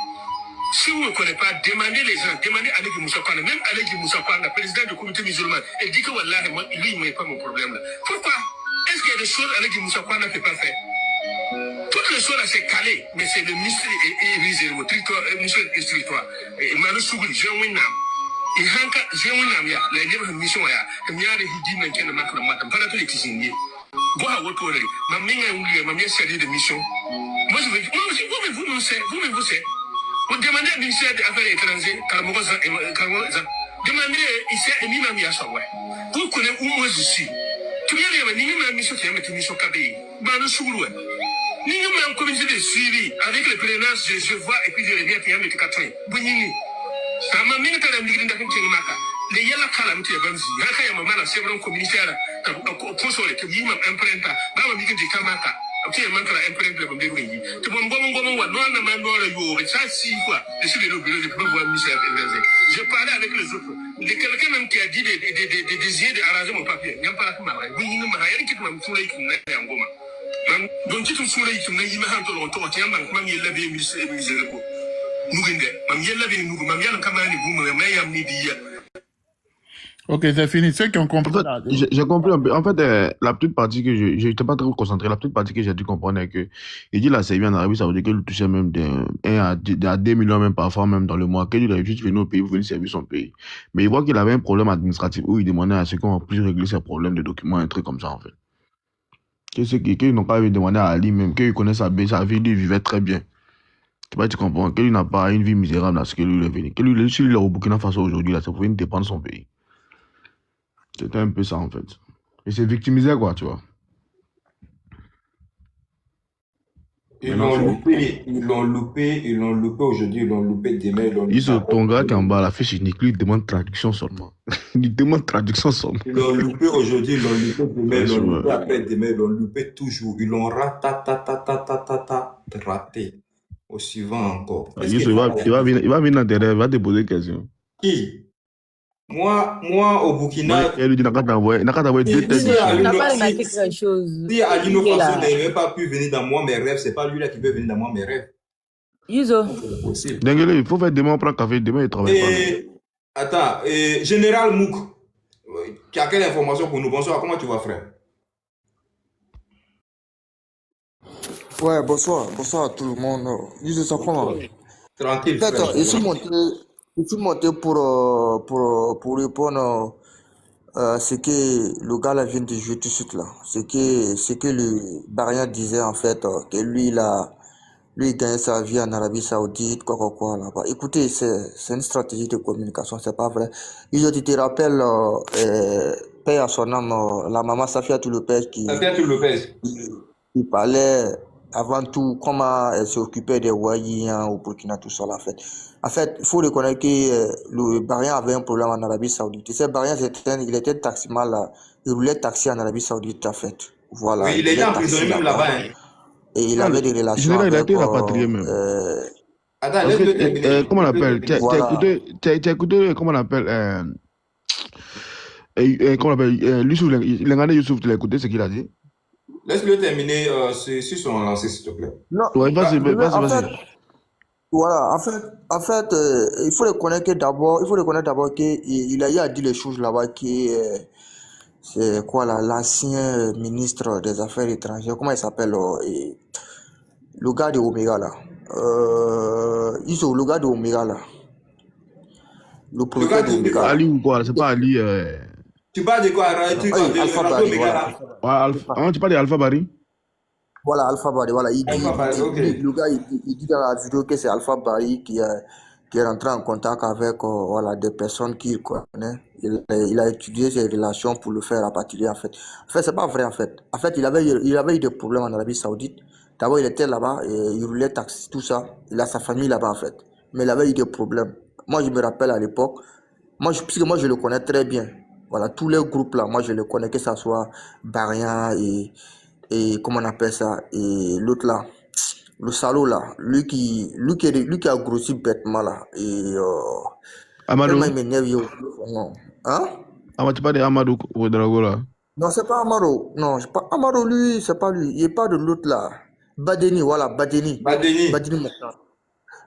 Si vous ne connaissez pas, demandez les gens, demandez à Aleki Moussa Kwana, même Aleki Moussa Kwana, président du comité musulman, elle dit que voilà, lui, il ne met pas mon problème là. Pourquoi? Est-ce qu'il y a des choses Aleki Moussa Kwana ne peut pas faire? Toutes les choses là, c'est calé, mais c'est le ministre et réservé, ministre et territoire. Manu Sougli, Jean Winam. Il hanka, Jean Winam, ya, la idée de mission, ya, il y a des hidis, mais qui ne marquent le matin, pas tous les tisiniers. Go à votre tour, ma mère, ma mère, série de mission. Moi, je veux, vous me savez. Vous demandez au ministère des Affaires étrangères, demandez ici à Mimam Yassawa. Vous connaissez où moi je suis. Tu viens de dire, Mimam Mission qui a mis Mission Kabé. Manu Soulou. Mimam communauté de Syrie, avec les présences, je vois et puis je reviens, puis il y a mis 4 ans. Bounini. Ça m'a mis à la migrine d'Afrique Maka. Les Yala Kalamti et Banzi. Yaka Yamama, c'est vraiment communautaire. Console, que Mimam imprenta. Bama Migrine de Kamaka. Ok, maintenant la imprègne comme des ruines. Tu m'en bon, non, ça si quoi. Je suis le bureau, je peux voir Michel Ebenezer. Je parlais avec les autres. Il y a quelqu'un même qui a dit des désirs d'arranger mon papier. Il n'y a pas la main. Oui, il n'y a rien qui m'a foulé qui n'est en goma. Donc, tu te foulé qui n'a pas un longtemps. Tu as un il l'a bien mis. Nous, il l'a bien nous, ma mère, comme un boum, mais il y a mis dit. Ok, c'est fini. Ceux qui ont compris. En fait, j'ai compris un peu. En fait, la petite partie que je n'étais pas trop concentré, la petite partie que j'ai dû comprendre est que il dit la série en Arabie Saoudite qu'elle touchait même 1 à 2 millions, même parfois même dans le mois, qu'il avait juste venu au pays pour venir servir son pays. Mais il voit qu'il avait un problème administratif où il demandait à ceux qui ont plus régler ses problèmes de documents, un truc comme ça en fait. Qu'ils n'ont pas demandé à Ali même, qu'ils connaissent sa vie, il vivait très bien. Tu comprends, qu'il n'a pas une vie misérable à ce que lui est venu. Que lui, s'il est au Burkina Faso aujourd'hui, là, ça pouvait dépendre de son pays. C'était un peu ça, en fait. Et c'est victimisé, quoi, tu vois. Ils l'ont loupé aujourd'hui, ils l'ont loupé demain, ils l'ont loupé. Ils sont ton gars qui est en bas, la fiche unique, lui, il demande traduction seulement. Il demande traduction seulement. Ils l'ont loupé aujourd'hui, ils l'ont loupé demain, ils l'ont loupé après demain, ils l'ont loupé toujours. Ils l'ont raté. Au suivant encore. Il va venir dans tes rêves, il va te poser des questions. Qui? Moi, au Burkina, Elle lui dit, n'a qu'à t'envoyer deux têtes de Disons, chien. on n'a pas si, remarqué quelque chose. si Adino Il est Faso là. n'avait pas pu venir dans moi mes rêves, c'est pas lui là qui peut venir dans moi mes rêves. Yuzo. C'est possible. Dengele, il faut faire demain, on prend café, demain il travaille pas. Et, attends, Général Mouk, tu as quelle information pour nous? Bonsoir, comment tu vas, frère? Ouais, bonsoir à tout le monde. Je sais comment. Tranquille, frère. Peut-être, je suis monté pour répondre à ce que le gars là vient de jouer tout de suite là. Ce que le Barrière disait en fait, que lui il gagne sa vie en Arabie Saoudite, quoi là-bas. Écoutez, c'est une stratégie de communication, c'est pas vrai. Tu te rappelles, paix à son âme, la maman Safia Lopez qui parlait avant tout comment elle s'occupait des Wahis au Burkina, tout ça là, en fait. En fait, il faut reconnaître que le Barien avait un problème en Arabie Saoudite. Tu sais, Barien, il était taximan là, il roulait taxi en Arabie Saoudite, en fait. Voilà. Oui, il était emprisonné même là-bas. Hein. Et il avait des relations Général, il a avec... été rapatrié même. Attends, laisse-le terminer. Comment on appelle? Tu as écouté, comment on appelle? Comment on appelle? Youssouf, tu l'as écouté, ce qu'il a dit? Laisse-le terminer sur son lancé, s'il te plaît. Non, ouais, vas-y. Voilà, en fait, il faut reconnaître d'abord qu'il a dit les choses là-bas qui c'est quoi là, l'ancien ministre des Affaires étrangères, comment il s'appelle le gars de Omega là. Le gars de Omega là. Le producteur de Omega. Ali ou quoi? C'est pas Ali. Tu parles de quoi? Alpha Bari, voilà. Tu parles d'Alpha Bari? Voilà, Alpha Bari, voilà. Le gars, il dit dans la vidéo que c'est Alpha Bari qui est rentré en contact avec voilà, des personnes qu'il connaît. Il a étudié ses relations pour le faire rapatrier, en fait. En fait, c'est pas vrai, en fait. En fait, il avait eu des problèmes en Arabie Saoudite. D'abord, il était là-bas, et il roulait taxi, tout ça. Il a sa famille là-bas, en fait. Mais il avait eu des problèmes. Moi, je me rappelle à l'époque, puisque moi, je le connais très bien. Voilà, tous les groupes là, moi, je le connais, que ça soit Barien et comment on appelle ça, et l'autre là, le salaud là, lui qui a grossi bêtement là, et Amadou. tellement il m'énerve, non. Hein? Tu parles d'Amadou Ouedraogo là? Non, c'est pas Amadou, non, pas Amadou, lui, c'est pas lui, il est pas de l'autre là, Badeni, voilà, Badeni Mokhtar.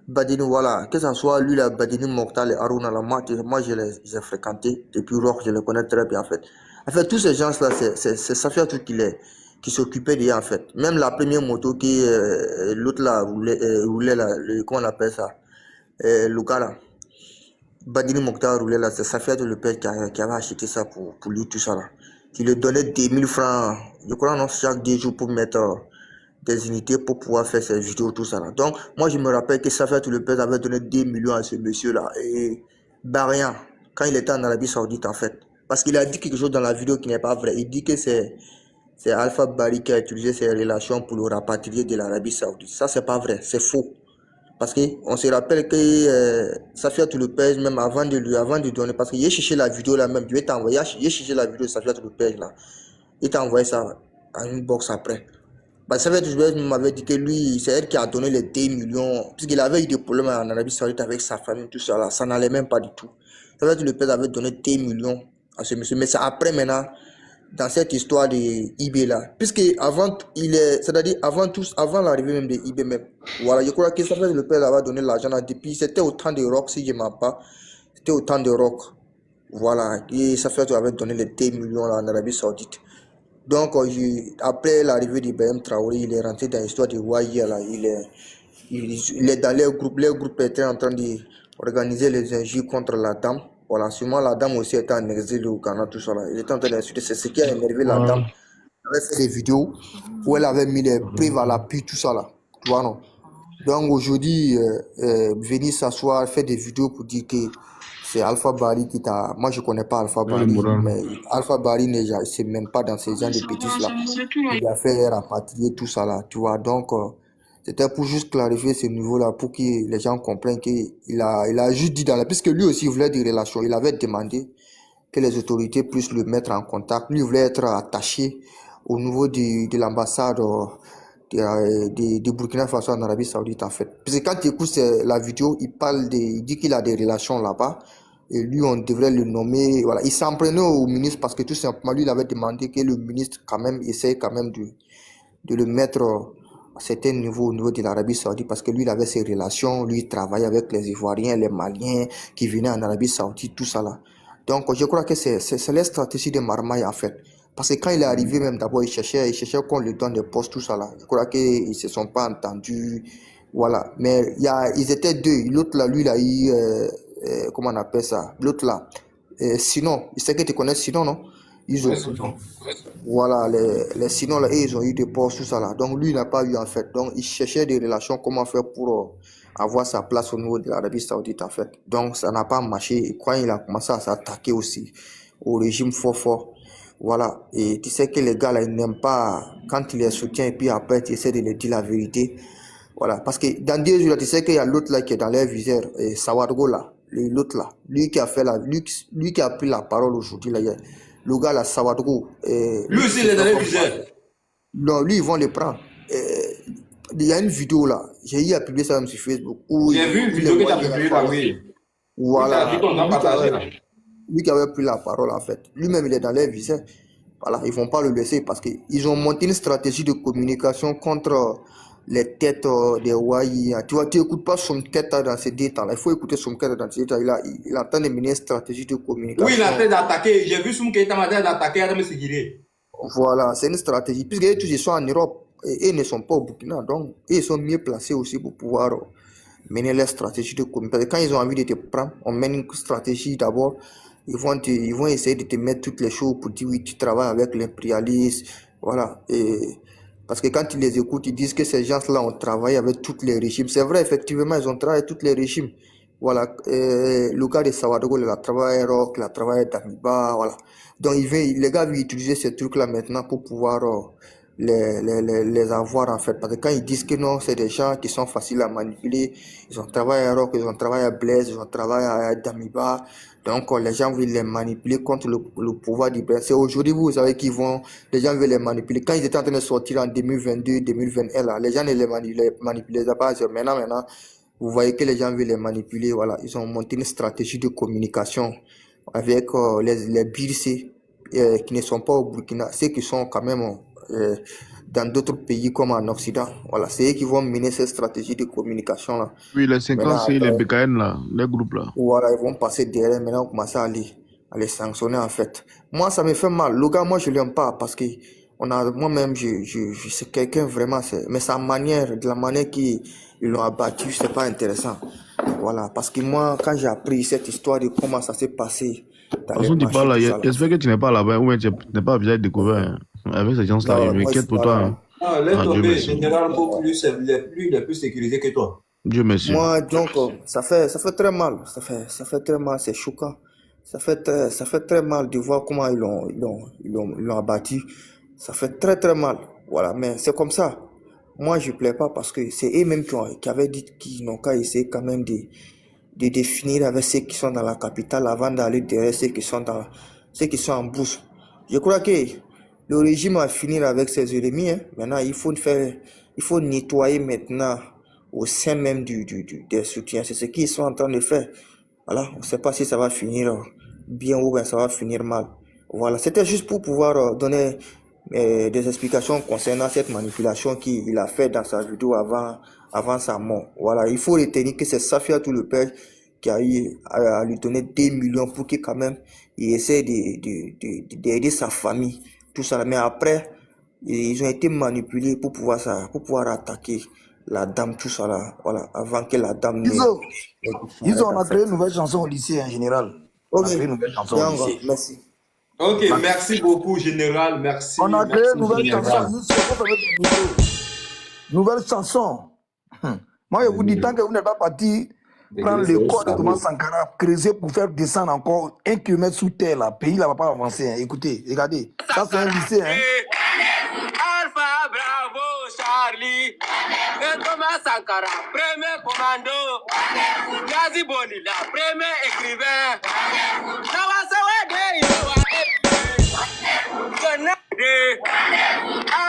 Badeni, voilà, que ça soit lui là, Badeni Mokhtar et Aruna là, moi je les ai fréquentés depuis Rock, je les connais très bien en fait. En fait, tous ces gens là, c'est Safia tout qui s'occupait d'eux en fait. Même la première moto qui l'autre là roulait là, comment on appelle ça, le gars là, Badini Mokhtar roulait là, c'est Safia le père qui avait acheté ça pour lui, tout ça là. Qui lui donnait 10 000 francs, je crois, non, chaque 2 jours pour mettre des unités pour pouvoir faire ses vidéos, tout ça là. Donc, moi je me rappelle que Safia le père avait donné 10 millions à ce monsieur là. Et Barien, quand il était en Arabie Saoudite en fait. Parce qu'il a dit quelque chose dans la vidéo qui n'est pas vrai. Il dit que c'est Alpha Bari qui a utilisé ses relations pour le rapatrier de l'Arabie Saoudite. Ça, c'est pas vrai, c'est faux. Parce qu'on se rappelle que Safia Lopez, même avant de donner, parce qu'il a cherché la vidéo là même, il a cherché la vidéo de Safia Lopez là. Il t'a envoyé ça en une box après. Parce que Safia Lopez m'avait dit que lui, c'est elle qui a donné les 10 millions, puisqu'il avait eu des problèmes en Arabie Saoudite avec sa famille, tout ça là, ça n'allait même pas du tout. Safia Lopez avait donné 10 millions à ce monsieur, mais c'est après maintenant, dans cette histoire de eBay là, puisque avant c'est-à-dire avant l'arrivée même de eBay même, voilà, je crois que ça fait le père avait donné l'argent là depuis, c'était au temps de Rock, si je ne m'en pas, c'était au temps de Rock, voilà, et ça fait avait donné les 10 millions là en Arabie Saoudite. Donc après l'arrivée d'Ibrahim Traoré, il est rentré dans l'histoire de Wahia là, il est dans les groupes étaient en train d'organiser les injures contre la dame. Voilà, sûrement la dame aussi était en exil au Ghana, tout ça là. Il était en train d'insulter, c'est ce qui a énervé la dame. Elle avait fait des vidéos où elle avait mis les preuves à l'appui, tout ça là. Tu vois, non? Donc aujourd'hui, venir s'asseoir, faire des vidéos pour dire que c'est Alpha Bari qui t'a. Moi je connais pas Alpha Bari, mais Alpha Bari c'est même pas dans ces gens de bêtises là. Il a fait rapatrier tout ça là, tu vois. Donc c'était pour juste clarifier ce niveau-là, pour que les gens comprennent qu'il a juste dit puisque lui aussi voulait des relations, il avait demandé que les autorités puissent le mettre en contact. Lui voulait être attaché au niveau de l'ambassade de Burkina Faso en Arabie Saoudite en fait. Parce que quand tu écoutes la vidéo, il dit qu'il a des relations là-bas. Et lui, on devrait le nommer. Voilà. Il s'en prenait au ministre parce que tout simplement, lui, il avait demandé que le ministre, quand même, essaye quand même de le mettre à certains niveaux au niveau de l'Arabie Saoudite parce que lui, il avait ses relations. Lui, il travaillait avec les Ivoiriens, les Maliens qui venaient en Arabie Saoudite, tout ça là. Donc, je crois que c'est la stratégie de Marmaille, en fait. Parce que quand il est arrivé, même d'abord, il cherchait qu'on lui donne des postes, tout ça là. Je crois qu'ils ne se sont pas entendus. Voilà. Mais ils étaient deux. L'autre là, lui, il a eu, comment on appelle ça? L'autre là. Sinon, il sait que tu connais Sinon, non? Ils ont, voilà, les Sinon là, ils ont eu des postes, tout ça là. Donc, lui, il n'a pas eu, en fait. Donc, il cherchait des relations, comment faire pour avoir sa place au niveau de l'Arabie Saoudite, en fait. Donc, ça n'a pas marché. Et quand il a commencé à s'attaquer aussi au régime fort. Voilà. Et tu sais que les gars là, ils n'aiment pas quand il les soutient et puis après, tu essaies de leur dire la vérité. Voilà. Parce que dans 2 jours, là, tu sais qu'il y a l'autre là qui est dans leur viseur, Sawadgo là, l'autre là, lui qui a fait lui qui a pris la parole aujourd'hui là, le gars là, Sawadgo. Lui aussi, il est dans leur viseur. Non, lui, ils vont le prendre. Il y a une vidéo là, j'ai eu à publier ça même sur Facebook. J'ai vu une vidéo que tu as publiée là, oui. Voilà. Lui qui avait pris la parole, en fait. Lui-même, il est dans leur viseur. Voilà, ils ne vont pas le laisser parce qu'ils ont monté une stratégie de communication contre les têtes des Ouaï. Tu vois, tu n'écoutes pas son tête dans ces détails. Il faut écouter son tête dans ces détails. Il est en train de mener une stratégie de communication. Oui, il est en train d'attaquer. J'ai vu Soum Keïta Madère d'attaquer Adam Seguiré. Voilà, c'est une stratégie. Puisque tous ils sont en Europe et ils ne sont pas au Burkina. Donc, ils sont mieux placés aussi pour pouvoir mener leur stratégie de communication. Quand ils ont envie de te prendre, on mène une stratégie d'abord. Ils vont essayer de te mettre toutes les choses pour dire oui, tu travailles avec l'impérialisme. Voilà. Parce que quand ils les écoutent, ils disent que ces gens-là ont travaillé avec tous les régimes. C'est vrai, effectivement, ils ont travaillé avec tous les régimes. Voilà. Le gars de Sawadogo, il a travaillé à Rock, il a travaillé à Damiba. Voilà. Donc, les gars vont utiliser ces trucs-là maintenant pour pouvoir les avoir, en fait. Parce que quand ils disent que non, c'est des gens qui sont faciles à manipuler. Ils ont travaillé à Rock, ils ont travaillé à Blaise, ils ont travaillé à Damiba. Donc, les gens veulent les manipuler contre le pouvoir du prince. C'est aujourd'hui, vous savez les gens veulent les manipuler. Quand ils étaient en train de sortir en 2022, 2021, là, les gens ne les manipulaient pas. Maintenant, vous voyez que les gens veulent les manipuler. Voilà, ils ont monté une stratégie de communication avec les BIRC qui ne sont pas au Burkina, ceux qui sont quand même dans d'autres pays comme en Occident. Voilà, c'est eux qui vont mener cette stratégie de communication là. Oui, les 50, c'est les BKN là, les groupes là. Voilà, ils vont passer derrière, maintenant on commence à les sanctionner en fait. Moi, ça me fait mal. Le gars, moi, je l'aime pas parce que moi-même, c'est quelqu'un vraiment, mais sa manière, de la manière qu'ils l'ont abattu, c'est pas intéressant. Voilà, parce que moi, quand j'ai appris cette histoire de comment ça s'est passé. Parce que tu parles là, j'espère que tu n'es pas là-bas ou bien tu n'es pas déjà découvert hein. Avec ces gens-là, je m'inquiète pour toi. Hein. Non, laisse tomber, général, beaucoup plus, il est plus sécurisé que toi. Dieu merci. Moi, donc, ça fait très mal. Ça fait très mal, c'est choquant. Ça fait très mal de voir comment ils l'ont abattu. Ça fait très très mal. Voilà, mais c'est comme ça. Moi, je ne plais pas parce que c'est eux-mêmes qui avaient dit qu'ils n'ont qu'à essayer quand même de définir avec ceux qui sont dans la capitale avant d'aller derrière ceux qui sont en bourse. Je crois que le régime va finir avec ses ennemis. Hein. Maintenant, il faut nettoyer maintenant au sein même des soutiens. C'est ce qu'ils sont en train de faire. Voilà, on ne sait pas si ça va finir bien ou bien ça va finir mal. Voilà, c'était juste pour pouvoir donner des explications concernant cette manipulation qu'il a fait dans sa vidéo avant sa mort. Voilà, il faut retenir que c'est Safia tout le père qui a eu à lui donner 2 millions pour qu'il quand même il essaie d'aider sa famille, tout ça. Mais après, ils ont été manipulés pour pouvoir attaquer la dame, tout ça là. Voilà, avant que la dame Ils ont créé une nouvelle chanson au lycée en général. Ok, on a créé une nouvelle chanson au lycée. Merci. Ok, merci beaucoup, général. Merci. On a créé une nouvelle général. chanson. Nouvelle chanson. Moi, je vous dis, tant que vous n'êtes pas parti prendre le corps de Thomas Sankara, creuser pour faire descendre encore 1 kilomètre sous terre, là, le pays ne va pas avancer. Hein. Écoutez, regardez, ça c'est un lycée. Hein. Alpha, bravo, Charlie. Et Thomas Sankara, premier commando. Gazi Bonilla, premier écrivain.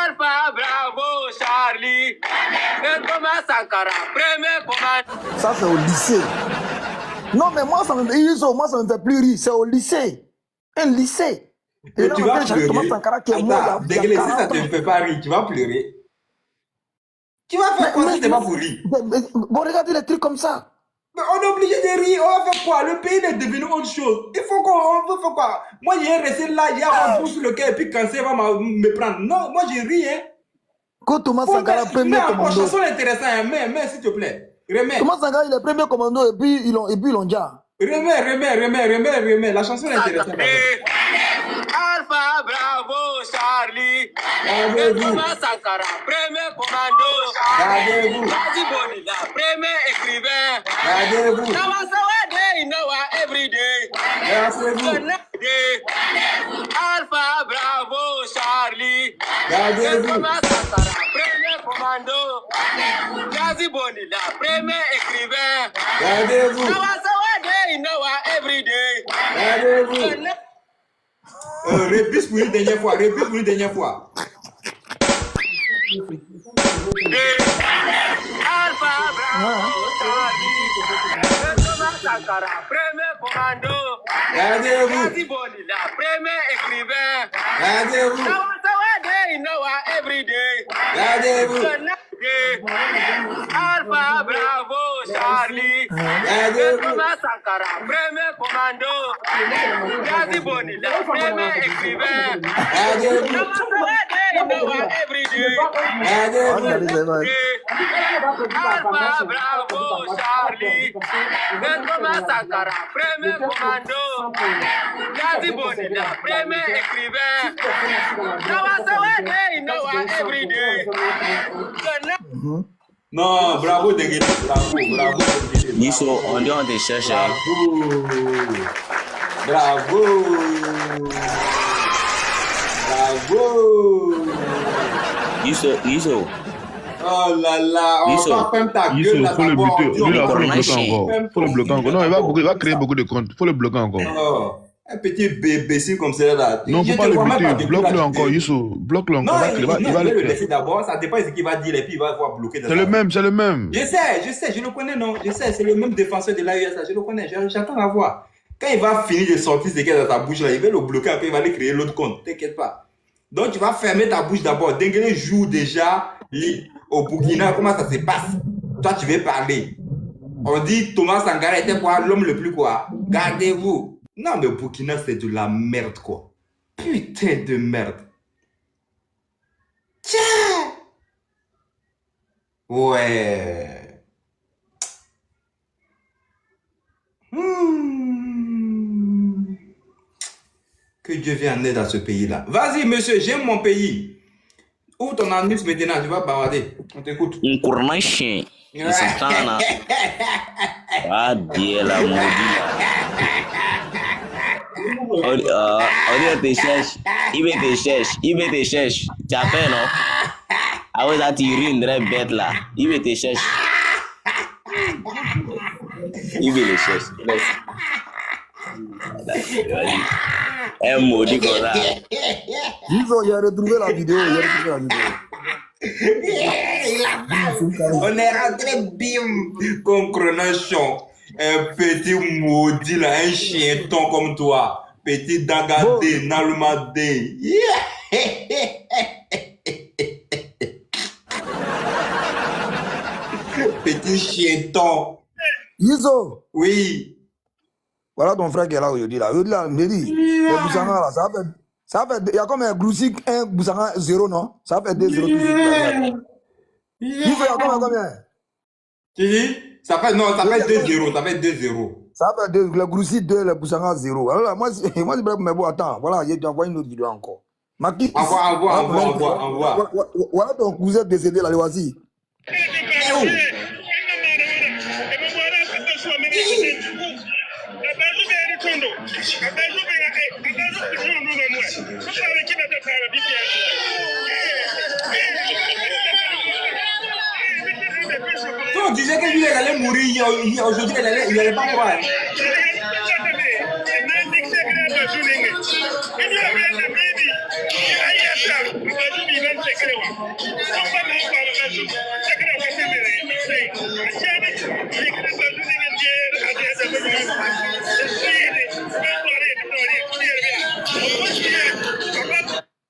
Alpha, bravo, Charlie. Et Thomas Sankara, premier commando. Ça c'est au lycée. Non, mais moi, ça me fait plus rire. C'est au lycée. Un lycée. Et tu vas pleurer. Thomas Sankara qui est mort. Attends, si ça te fait pas rire, tu vas pleurer. Tu vas faire quoi si t'es pas pour rire? Bon, regardez les trucs comme ça. Mais on est obligé de rire, on va faire quoi? Le pays est devenu autre chose. Il faut qu'on fasse quoi? Moi, j'ai resté là, il y a un pouce sur le cœur, et puis quand ça va me prendre. Non, moi, j'ai ri, hein. Quand Thomas Sankara, premier commando. La chanson est intéressante, hein. Mais s'il te plaît. Remets. Thomas Sankara, il est premier commando, et puis ils l'ont déjà. Remets. La chanson est intéressante. Alpha Bravo Charlie. Thomas Sankara, premier commando. Gardez-vous. Nazi Bonilla, premier écrivain. Gardez-vous. Day, Noah, every day. Alpha Bravo Charlie. Thomas Sankara, premier commando. Nazi Bonilla, premier écrivain. Gardez-vous. Day, Noah, every day. Gardez-vous. Répète pour une dernière fois. Alpha Bravo Charlie. Thomas Sankara, premier commando. Gardez-vous. Nazi Bonilla, premier écrivain. Gardez-vous. Day, Noah, every day. Gardez-vous. Alpha Bravo Charlie. Thomas Sankara, premier commando. Nazi Bonilla, premier écrivain. Day, Noah, every day. Alpha Bravo Charlie. Thomas Sankara, premier commando. Nazi Bonilla, premier écrivain. Day, Noah, every day. Non, bravo Dengue, bravo. Nisso, on te cherche. Bravo. Nisso. Oh là là, on va faire ta gueule là. Faut le buter. Lui là, faut le bloquer encore. Faut le bloquer encore. Non, il va créer beaucoup de comptes. Faut le bloquer encore. Oh, un petit bébé comme ça là. Non, faut pas le buter. Bloque-le encore, Youssou. Bloque-le encore. Il va le laisser d'abord. Ça dépend de ce qu'il va dire et puis il va voir bloquer. C'est le même. Je sais, je le connais, non. Je sais, c'est le même défenseur de l'AUSA. Je le connais, j'attends à voir. Quand il va finir de sortir ce qu'il y a dans ta bouche là, il va le bloquer après, il va aller créer l'autre compte. T'inquiète pas. Donc tu vas fermer ta bouche d'abord. Dengue joue déjà au Burkina. Comment ça se passe? Toi, tu veux parler. On dit Thomas Sankara était quoi? L'homme le plus quoi? Gardez-vous. Non, mais Burkina, c'est de la merde, quoi. Putain de merde. Tiens! Ouais. Que Dieu vienne en aide à ce pays-là. Vas-y, monsieur, j'aime mon pays. Ouvre ton anus maintenant, tu vas bavarder. On t'écoute. Un courant chien. Il s'entend là. Ah, Dieu, la maudit là. On te cherche. Il veut te cherche. Tu appelles, non? Ah ouais, là, tu ris une vraie bête là. Il veut te cherche. Il veut le cherche. Un maudit comme ça. Il a retrouvé la vidéo. On est rentré bim comme Chronachon. Un petit maudit là, un chienton comme toi. Petit dagadé, nalmadé. Petit chienton. Yizo. Oui. Voilà ton frère qui est là aujourd'hui là. Il me dit, le Boussanga là, ça fait, il y a comme un Groussik, un Boussanga 0, non? Ça fait 2-0 toujours. Il faut, il y a combien? Tu dis? Ça fait 2-0, ça fait 2-0. Ça fait 2, le Groussik 2, le Boussanga 0. Alors moi, je me dis, attends, voilà, je t'envoie une autre vidéo encore. Envoie. Voilà ton cousin décédé là, voici. On disait que lui, il allait mourir aujourd'hui, il n'allait pas croire.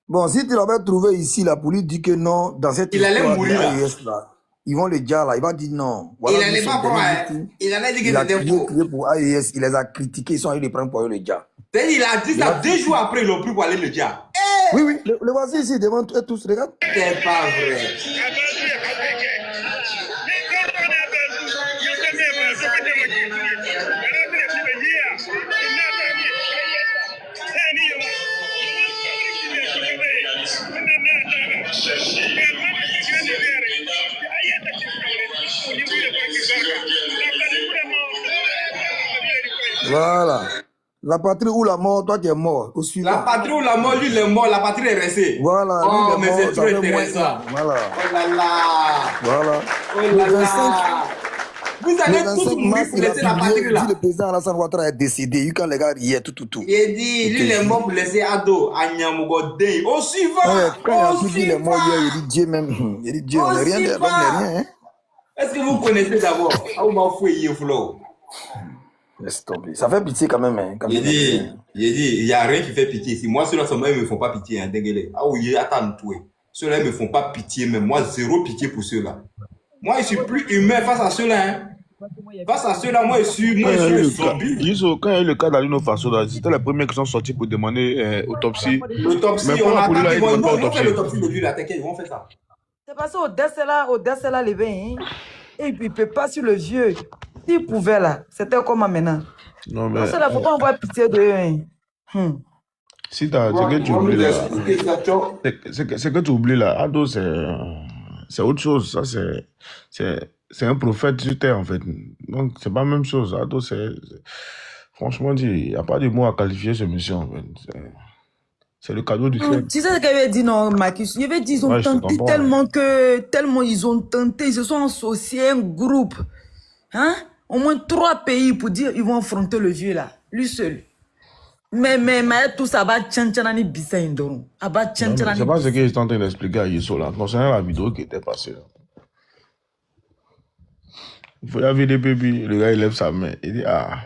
Bon, si tu l'avais trouvé ici, là, pour lui dire que non, dans cette il allait histoire mourir là. d'AES, là, ils vont le dire là, il va dire non. Voilà, Il allait pas croire, hein. Il allait dire que c'était faux. Pour AES, il les a critiqués, ils sont allés les prendre pour eux le dire. Il a dit ça 2 jours après, ils l'ont pris pour aller le dire. Oui, oui, le voici ici, devant eux tous, regarde. C'est pas vrai. Voilà. La patrie ou la mort, toi tu es mort. Au suivant. La patrie ou la mort, lui il est mort, la patrie est restée. Voilà. Oh, mais c'est trop intéressant. intéressant. Voilà. Oh là là. Voilà. Oh là là. Vous allez tous mourir pour laisser la patrie là. Le président Alassane Ouattara est décédé. Quand les gars riaient tout. Il dit, lui il est mort pour laisser Ado à Nyamugodei. Au suivant. Quand il est mort hier, il dit Dieu même. Il dit Dieu, on n'est rien. L'homme n'est rien. Est-ce que vous connaissez d'abord? Ah, vous m'en fouillez, Flo. Laisse tomber. Ça fait pitié quand même. Hein, il dit, il n'y a rien qui fait pitié ici. Moi, ceux-là, ils ne me font pas pitié. Hein, ah oui, attends, toi. Ceux-là, ils ne me font pas pitié, mais moi, zéro pitié pour ceux-là. Moi, je suis plus humain face à ceux-là. Hein. Face à ceux-là, moi, je suis un zombie. Quand il y a eu le cas d'Alino Faso, c'était les premiers qui sont sortis pour demander autopsie. L'autopsie, on attend qu'ils vont faire l'autopsie de lui, là, t'inquiète, ils vont faire ça. C'est passé au décès là, levé. Hein? Et puis, il ne peut pas sur le vieux. S'il pouvait là, c'était comment maintenant? Non, mais. C'est là, faut pas avoir pitié de eux. Hein. Si t'as. C'est que tu oublies là. C'est que tu oublies là. Ado, c'est autre chose. Ça, c'est un prophète sur terre en fait. Donc, c'est pas la même chose. Ado, c'est. Franchement, il n'y a pas de mots à qualifier ce monsieur en fait. C'est le cadeau du ciel. Tu sais ce qu'il avait dit, non, Marcus? Il avait dit ils ont tenté tellement ils ont tenté, ils se sont associés à un groupe. Hein? Au moins 3 pays pour dire ils vont affronter le vieux là, lui seul. Mais tout ça va tchanchanani bisa indoro. C'est pas ce qu'il est en train d'expliquer à Yisso là, concernant la vidéo qui était passée là. Il faut y avoir des bébés, le gars il lève sa main, il dit ah,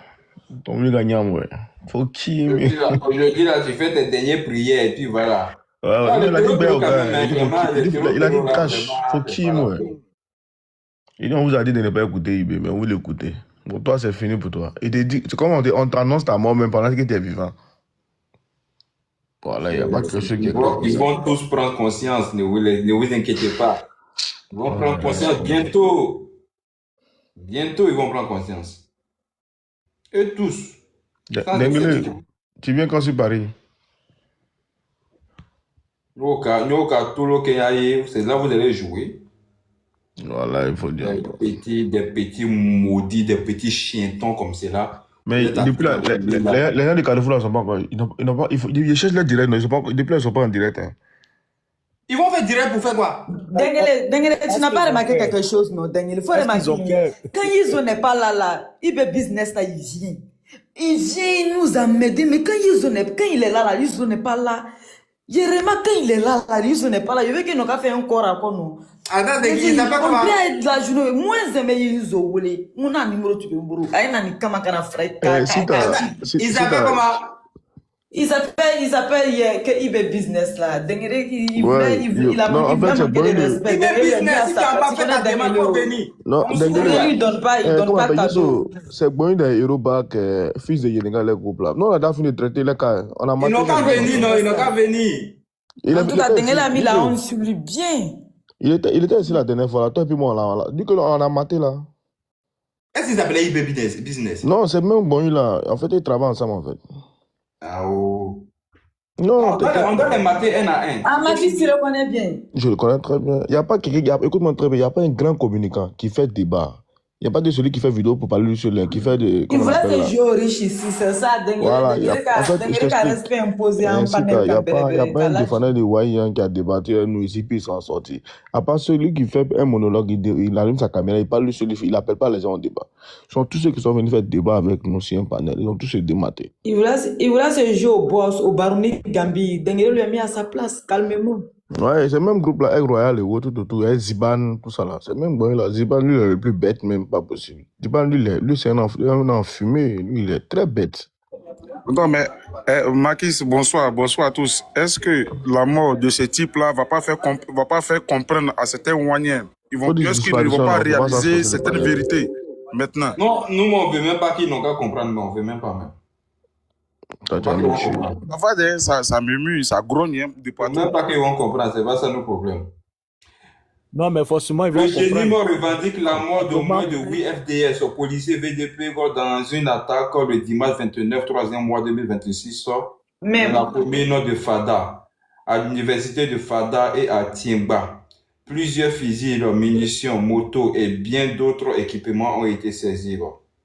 ton mieux gagnant moi. Faut qui mais. Je dis là, tu fais tes dernières prières et puis voilà. Ouais, il a dit ben au gars, il a dit cash, faut qui moi. Il dit, on vous a dit de ne pas écouter IB, mais on veut l'écouter. Pour toi, c'est fini pour toi. Il te dit, c'est comme on t'annonce ta mort même pendant que tu es vivant. Voilà, il n'y a pas quelque chose qui est clair. Ils vont tous prendre conscience, ne vous inquiétez pas. Ils vont prendre conscience bientôt. Bientôt, ils vont prendre conscience. Et tous. Dengele, tu viens quand sur Paris? C'est là où vous allez jouer. Voilà, il faut dire. Des petits maudits, des petits chientons comme cela. Mais depuis là, les gens de Carrefour ne sont pas encore. Ils cherchent leur direct, mais depuis là, ils ne sont pas en direct. Hein. Ils vont faire direct pour faire quoi? Dengele, tu n'as pas remarqué quelque chose, non, Dengele? Il faut remarquer. Quand Yizo n'est pas là, IB Business, là, il vient. Il nous amener, mais quand il est là, Yizo n'est pas là. Je remarque quand il est là, Yizo n'est pas là. Je veux qu'il n'a pas fait un corps à quoi, non? Attends, il n'a pas comment. On la journée, moins aimé Yizo, oui. On a un numéro de Tubimbourou. Aïe, n'a ni kama kana frère. Il s'appelle comment? Il s'appelle que IB Business là. Il a manqué de respect. IB Business, si tu n'as pas fait ta demande pour venir. Non, il ne donne pas cadeau. C'est bon, il est Hérobac, fils de Yenega, le groupe là. Non, on a fini de traiter les cas. Ils n'ont qu'à venir, non, ils n'ont qu'à venir. En tout cas, Dengele a mis la honte sur lui bien. Il était ici la dernière fois là. Toi et puis moi là. Dis qu'on a maté là. Est-ce qu'ils appelaient IB Business? Non, c'est même bon là. En fait, ils travaillent ensemble en fait. Ah oh. Non, on doit les mater un à un. Ah, Mathis, tu le connais bien. Je le connais très bien. Il n'y a pas quelqu'un, écoute-moi très bien, il n'y a pas un grand communicant qui fait débat. Il n'y a pas de celui qui fait vidéo pour parler sur qui fait de. Il voulait se jouer riche ici, c'est ça. Voilà, il y a respect imposé en panel. Il n'y a pas un défendeur de Wayan qui a débattu avec nous ici, puis ils sont sortis. À part celui qui fait un monologue, il allume sa caméra, il parle sur lui, il n'appelle pas les gens au débat. Ce sont tous ceux qui sont venus faire débat avec nous sur un panel, ils ont tous se dématé. Il voulait se jouer au boss, au baronnier Gambi. Dengele lui a mis à sa place, calmement. Ouais, c'est le même groupe là, Aigle Royal et autres, tout, Ziban, tout ça là. C'est le même bon là. Ziban, lui, il est le plus bête, même pas possible. Ziban, lui c'est un enfumé, lui, il est très bête. Non, mais Makis, bonsoir à tous. Est-ce que la mort de ce type-là va pas faire comprendre à certains Ouaniens, est-ce qu'ils ne vont pas réaliser certaines vérités maintenant? Non, nous, on ne veut même pas qu'ils n'ont qu'à comprendre, mais on ne veut même pas même. Enfin, ça murmure, ça grogne de partout. Même pas qu'ils vont comprendre, c'est pas ça nos problèmes. Non, mais forcément, ils vont comprendre. Le génie revendique la mort de moins de 8 FDS aux policiers VDP dans une attaque le dimanche 29, 3e mois 2026, dans la commune de Fada, à l'université de Fada et à Tiemba. Plusieurs fusils, munitions, motos et bien d'autres équipements ont été saisis.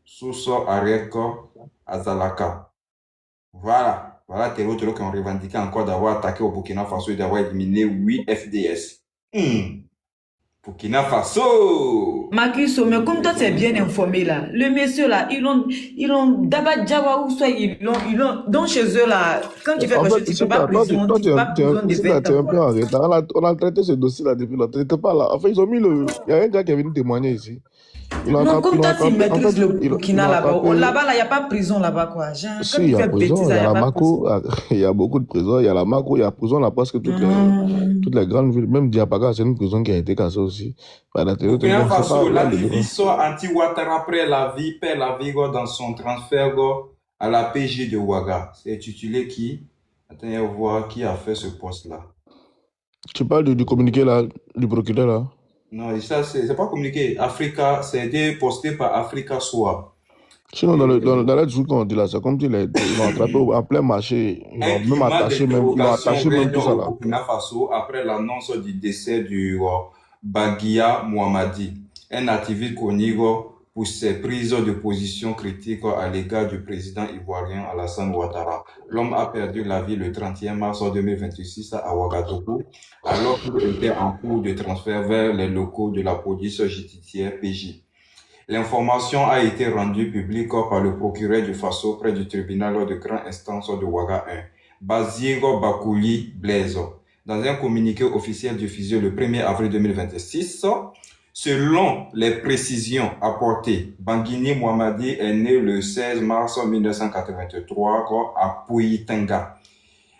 Sous-sol à Zalaka. Voilà tes autres qui ont revendiqué encore d'avoir attaqué au Burkina Faso et d'avoir éliminé 8 FDS. Burkina Faso! Makiso, mais comme toi tu es bien informé là, le monsieur là, ils l'ont d'abord Jawa ou soit ils l'ont, donc chez eux là, quand tu fais quelque chose, tu peux pas prison, tu peux pas prison de 20 ans. Un peu en retard. On a traité ce dossier là depuis longtemps. T'étais pas là. Enfin, ils ont mis le. Il y a un gars qui est venu témoigner ici. Non, comme toi, tu maîtrises le Burkina là-bas. Là-bas, il n'y a pas de prison là-bas, quoi. Genre, si, il y a prison, il y a la Mako, il y a beaucoup de prisons. Il y a la Mako, il y a prison là, parce que toutes les grandes villes, même Diapaga, c'est une prison qui a été cassée aussi. Burkina Faso, l'activiste anti-Ouattara perd la vie dans son transfert à la PJ de Ouaga. C'est intitulé qui? Attendez, on voit qui a fait ce poste-là. Tu parles du communiqué là, du procureur là? Non, ça, c'est pas communiqué. Africa, c'est été posté par Africa Soir. Sinon, dans le jour qu'on dit là, c'est comme si ils l'ont attrapé en plein marché. Ils l'ont même attaché, même tout ça là. Burkina Faso, après l'annonce du décès du Baguia Mohamadi, un activiste connu pour ses prises de position critiques à l'égard du président ivoirien Alassane Ouattara. L'homme a perdu la vie le 31 mars 2026 à Ouagadougou, alors qu'il était en cours de transfert vers les locaux de la police judiciaire PJ. L'information a été rendue publique par le procureur du Faso près du tribunal de grande instance de Ouaga 1, Baziro Bakouli Blaise. Dans un communiqué officiel diffusé le 1er avril 2026, selon les précisions apportées, Banguini Mohamadi est né le 16 mars 1983 à Pouitanga.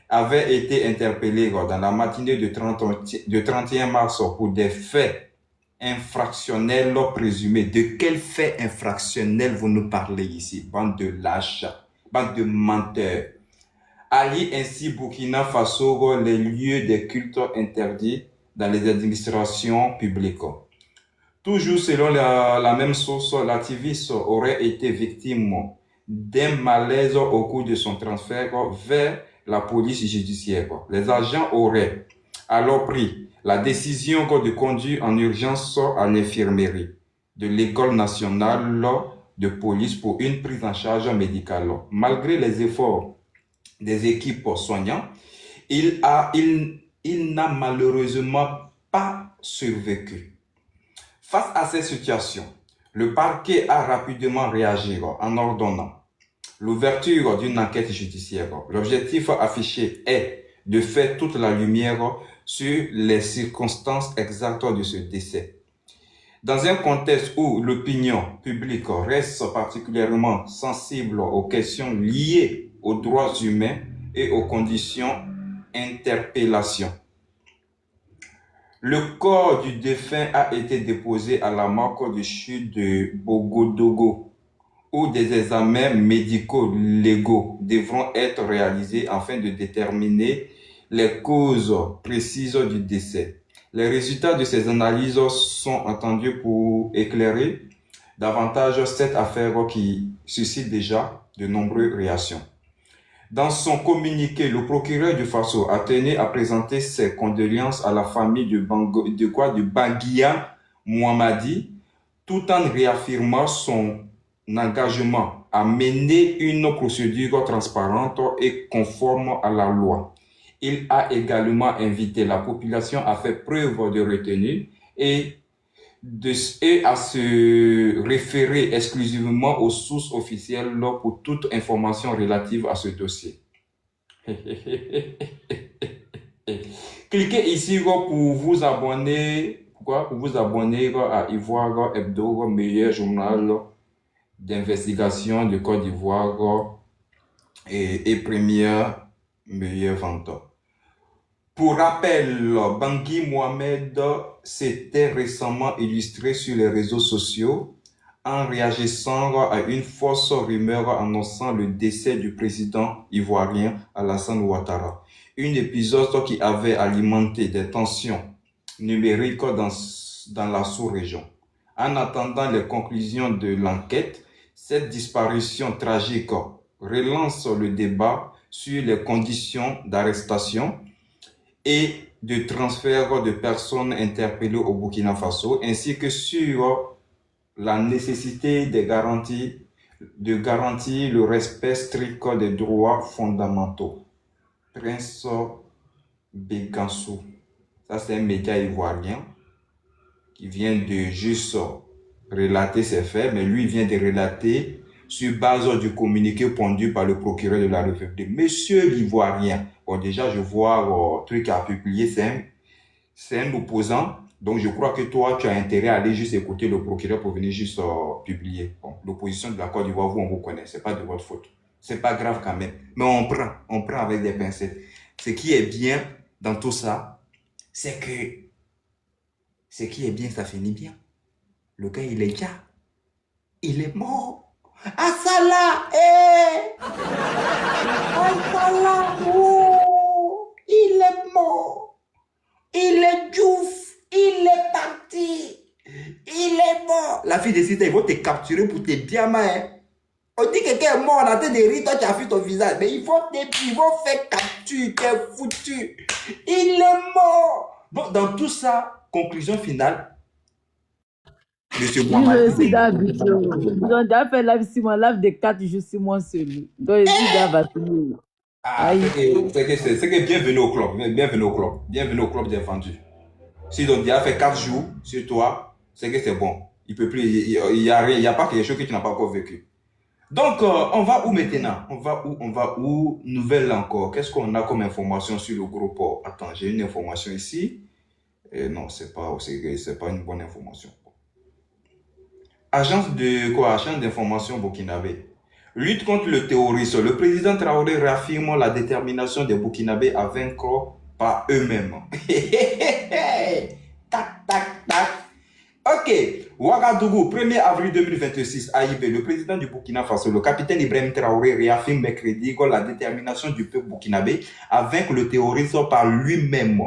Avait été interpellé dans la matinée de 31 mars pour des faits infractionnels présumés. De quels faits infractionnels vous nous parlez ici? Bande de lâches, bande de menteurs. Ali ainsi Burkina Faso les lieux des cultes interdits dans les administrations publiques. Toujours selon la même source, l'activiste aurait été victime d'un malaise au cours de son transfert vers la police judiciaire. Les agents auraient alors pris la décision de conduire en urgence à l'infirmerie de l'École nationale de police pour une prise en charge médicale. Malgré les efforts des équipes soignantes, il n'a malheureusement pas survécu. Face à cette situation, le parquet a rapidement réagi en ordonnant l'ouverture d'une enquête judiciaire. L'objectif affiché est de faire toute la lumière sur les circonstances exactes de ce décès. Dans un contexte où l'opinion publique reste particulièrement sensible aux questions liées aux droits humains et aux conditions d'interpellation, le corps du défunt a été déposé à la morgue du chute de Bogodogo, où des examens médicaux légaux devront être réalisés afin de déterminer les causes précises du décès. Les résultats de ces analyses sont attendus pour éclairer davantage cette affaire qui suscite déjà de nombreuses réactions. Dans son communiqué, le procureur du Faso a tenu à présenter ses condoléances à la famille de Baguia Mohamadi, tout en réaffirmant son engagement à mener une procédure transparente et conforme à la loi. Il a également invité la population à faire preuve de retenue et à se référer exclusivement aux sources officielles pour toute information relative à ce dossier. Cliquez ici pour vous abonner. Pourquoi? Pour vous abonner à Ivoire Hebdo, meilleur journal d'investigation de Côte d'Ivoire et première meilleure vente. Pour rappel, Bangui Mohamed s'était récemment illustré sur les réseaux sociaux en réagissant à une fausse rumeur annonçant le décès du président ivoirien Alassane Ouattara. Un épisode qui avait alimenté des tensions numériques dans la sous-région. En attendant les conclusions de l'enquête, cette disparition tragique relance le débat sur les conditions d'arrestation et de transfert de personnes interpellées au Burkina Faso, ainsi que sur la nécessité de garantir le respect strict des droits fondamentaux. Prince Bégansou, ça c'est un média ivoirien qui vient de juste relater ses faits, mais lui vient de relater sur base du communiqué pondu par le procureur de la République. Monsieur l'Ivoirien, bon déjà je vois le truc à publier, c'est un opposant, donc je crois que toi tu as intérêt à aller juste écouter le procureur pour venir juste publier. Bon, l'opposition de la Côte d'Ivoire, vous on vous connaît, c'est pas de votre faute. C'est pas grave quand même, mais on prend avec des pincettes. Ce qui est bien dans tout ça, c'est que ce qui est bien, ça finit bien. Le gars, il est mort. Assala, Assala, oh, il est mort. Il est djouf, il est parti. Il est mort. La fille de Cité, ils vont te capturer pour tes diamants. On dit que quelqu'un est mort, on a train de rire, toi tu as vu ton visage. Mais ils vont faire capture, t'es foutu. Il est mort. Bon, dans tout ça, conclusion finale. Monsieur Mohamed. Ils ont déjà fait live 6 mois, live de 4 jours, 6 mois seul. Donc, ils sont déjà vaccinés. C'est que bienvenue au club. Bienvenue au club. Bienvenue au club des vendus. S'ils ont déjà fait 4 jours sur toi, c'est que c'est bon. Il peut plus, il y a pas quelque chose que tu n'as pas encore vécu. Donc, on va où maintenant? On va où? Nouvelle encore. Qu'est-ce qu'on a comme information sur le groupe? Attends, j'ai une information ici. Non, c'est pas une bonne information. Agence d'information burkinabé. Lutte contre le terrorisme. Le président Traoré réaffirme la détermination des Burkinabés à vaincre par eux-mêmes. Tac, tac, tac. Ok. Ouagadougou, 1er avril 2026, AIB. Le président du Burkina Faso, le capitaine Ibrahim Traoré, réaffirme mercredi la détermination du peuple burkinabé à vaincre le terrorisme par lui-même,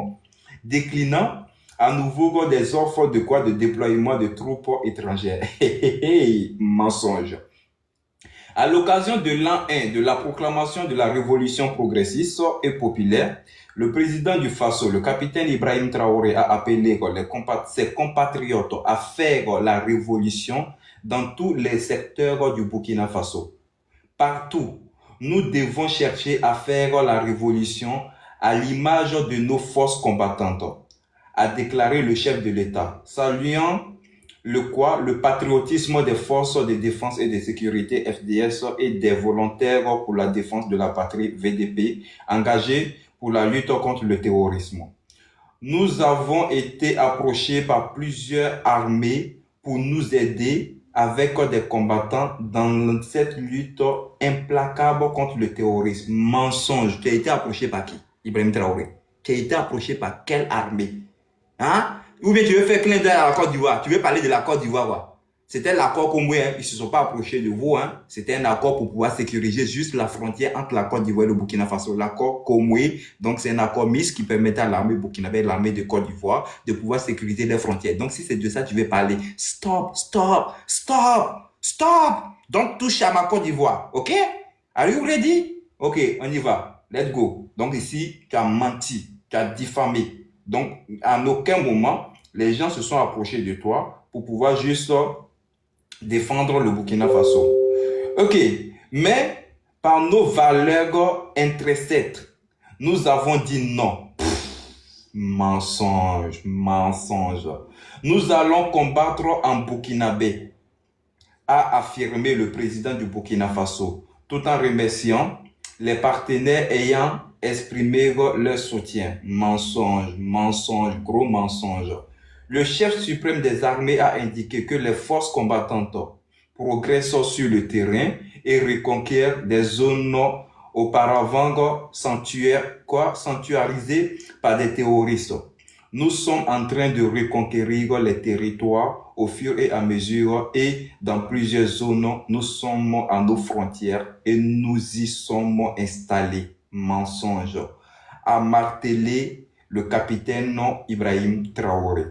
déclinant à nouveau des offres de déploiement de troupes étrangères. Mensonge. À l'occasion de l'an 1 de la proclamation de la révolution progressiste et populaire, le président du Faso, le capitaine Ibrahim Traoré, a appelé ses compatriotes à faire la révolution dans tous les secteurs du Burkina Faso. Partout, nous devons chercher à faire la révolution à l'image de nos forces combattantes, a déclaré le chef de l'État, saluant le patriotisme des forces de défense et de sécurité FDS et des volontaires pour la défense de la patrie VDP engagés pour la lutte contre le terrorisme. Nous avons été approchés par plusieurs armées pour nous aider avec des combattants dans cette lutte implacable contre le terrorisme. Mensonge. Tu as été approché par qui? Ibrahim Traoré. Tu as été approché par quelle armée? Hein? Ou bien tu veux faire clin d'œil à la Côte d'Ivoire? Tu veux parler de la Côte d'Ivoire? C'était l'accord comme moi, ils ne se sont pas approchés de vous. Hein? C'était un accord pour pouvoir sécuriser juste la frontière entre la Côte d'Ivoire et le Burkina Faso. L'accord Comoué, donc c'est un accord mixte qui permettait à l'armée burkinabé et l'armée de Côte d'Ivoire de pouvoir sécuriser les frontières. Donc si c'est de ça que tu veux parler, stop. Donc touche à ma Côte d'Ivoire, ok? Are you ready? Ok, on y va. Let's go. Donc ici, tu as menti, tu as diffamé. Donc, à aucun moment, les gens se sont approchés de toi pour pouvoir juste défendre le Burkina Faso. Ok, mais par nos valeurs intrinsèques, nous avons dit non. Mensonge. Nous allons combattre en burkinabé, a affirmé le président du Burkina Faso, tout en remerciant les partenaires ayant exprimer leur soutien. Mensonge, mensonge, gros mensonge. Le chef suprême des armées a indiqué que les forces combattantes progressent sur le terrain et reconquièrent des zones auparavant sanctuarisées par des terroristes. Nous sommes en train de reconquérir les territoires au fur et à mesure et dans plusieurs zones, nous sommes à nos frontières et nous y sommes installés. Mensonge, a martelé le capitaine Ibrahim Traoré.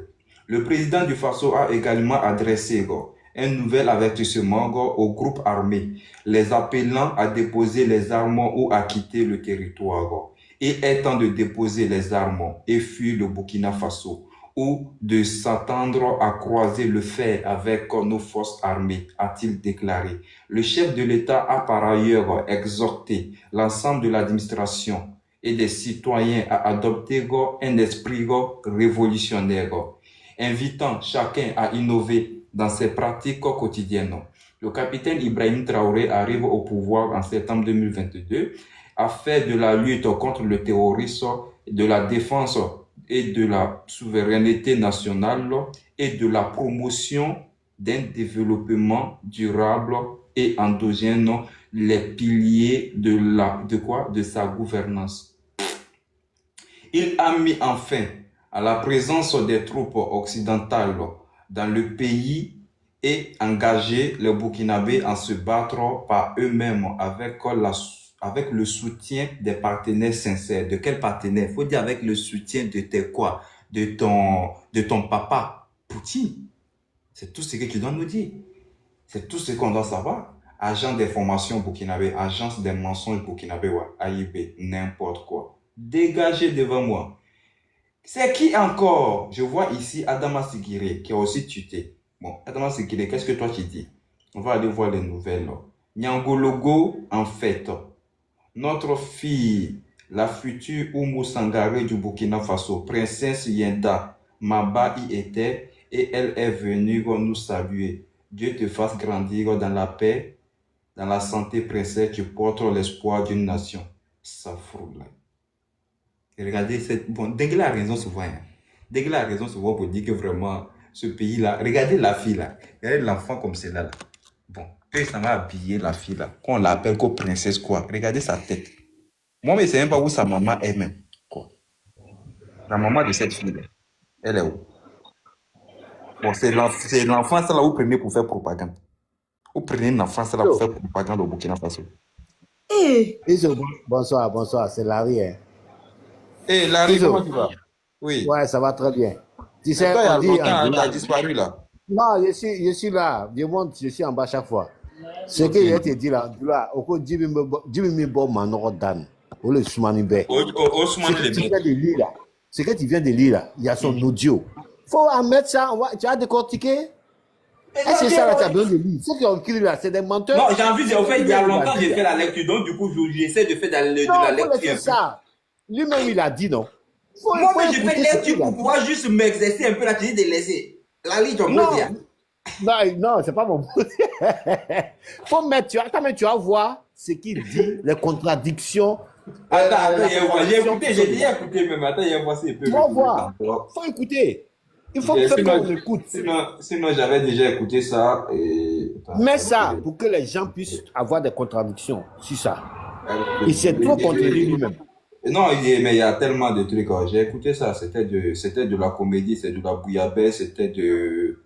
Le président du Faso a également adressé un nouvel avertissement aux groupes armés, les appelant à déposer les armes ou à quitter le territoire. Il est temps de déposer les armes et fuir le Burkina Faso ou de s'attendre à croiser le fer avec nos forces armées, a-t-il déclaré. Le chef de l'État a par ailleurs exhorté l'ensemble de l'administration et des citoyens à adopter un esprit révolutionnaire, invitant chacun à innover dans ses pratiques quotidiennes. Le capitaine Ibrahim Traoré arrive au pouvoir en septembre 2022, a fait de la lutte contre le terrorisme, de la défense et de la souveraineté nationale et de la promotion d'un développement durable et endogène les piliers de sa gouvernance. Il a mis en fin à la présence des troupes occidentales dans le pays et engagé les Burkinabés à se battre par eux-mêmes avec le soutien des partenaires sincères. De quel partenaire? Faut dire avec le soutien de ton papa, Poutine. C'est tout ce que tu dois nous dire. C'est tout ce qu'on doit savoir. Agent d'information burkinabé, agence des mensonges burkinabé, AIB, n'importe quoi. Dégagez devant moi. C'est qui encore? Je vois ici Adama Sigiré qui a aussi tuté. Bon, Adama Sigiré, qu'est-ce que toi tu dis? On va aller voir les nouvelles. Nyangologo, en fait, notre fille, la future Oumou Sangaré du Burkina Faso, princesse Yenda Maba y était et elle est venue nous saluer. Dieu te fasse grandir dans la paix, dans la santé, princesse, tu portes l'espoir d'une nation. Ça fout là. Et regardez, Dengue a raison souvent. Dengue a raison souvent pour dire que vraiment, ce pays-là, regardez la fille là, regardez l'enfant comme c'est là. Bon, que ça m'a habillé la fille là, qu'on l'appelle comme princesse quoi. Regardez sa tête. Moi, mais je ne sais même pas où sa maman est même. Quoi. La maman de cette fille là, elle est où? Bon, c'est l'enfant ça là, vous prenez pour faire propagande. Vous prenez une enfant ça là pour faire propagande au Burkina Faso. Bonsoir, c'est Larry. Hein. Larry, comment tu vas? Oui. Ouais, ça va très bien. Tu sais, toi, il y a longtemps, tu as disparu là. Non, je suis là. Je suis en bas chaque fois. Ce que je te dis là, au Jimmy Bob Manodan, ou le Soumanibé. Ce que tu viens de lire là, il y a son audio. Il faut en mettre ça, tu as décortiqué. Est-ce que ça là, tu as besoin de lire? Ceux qui ont écrit là, c'est des menteurs. Non, j'ai envie de faire, il y a longtemps j'ai fait la lecture, donc du coup, j'essaie de faire de la lecture. C'est ça. Lui-même, il a dit non. Moi, je fais lecture pour pouvoir juste m'exercer un peu là, tu dis de laisser. La lit, ton dire. Non, c'est pas mon faut mettre, tu vas voir ce qu'il dit, les contradictions. Attends, j'ai déjà écouté même. Attends, il y a voici un peu. Faut écouter. Il faut qu'on écoute. Sinon, j'avais déjà écouté ça. Mais ça, pour que les gens puissent avoir des contradictions, c'est ça. Il s'est trop contredit lui-même. Non, mais il y a tellement de trucs. J'ai écouté ça. C'était de la comédie, c'est de la bouillabaisse, c'était de...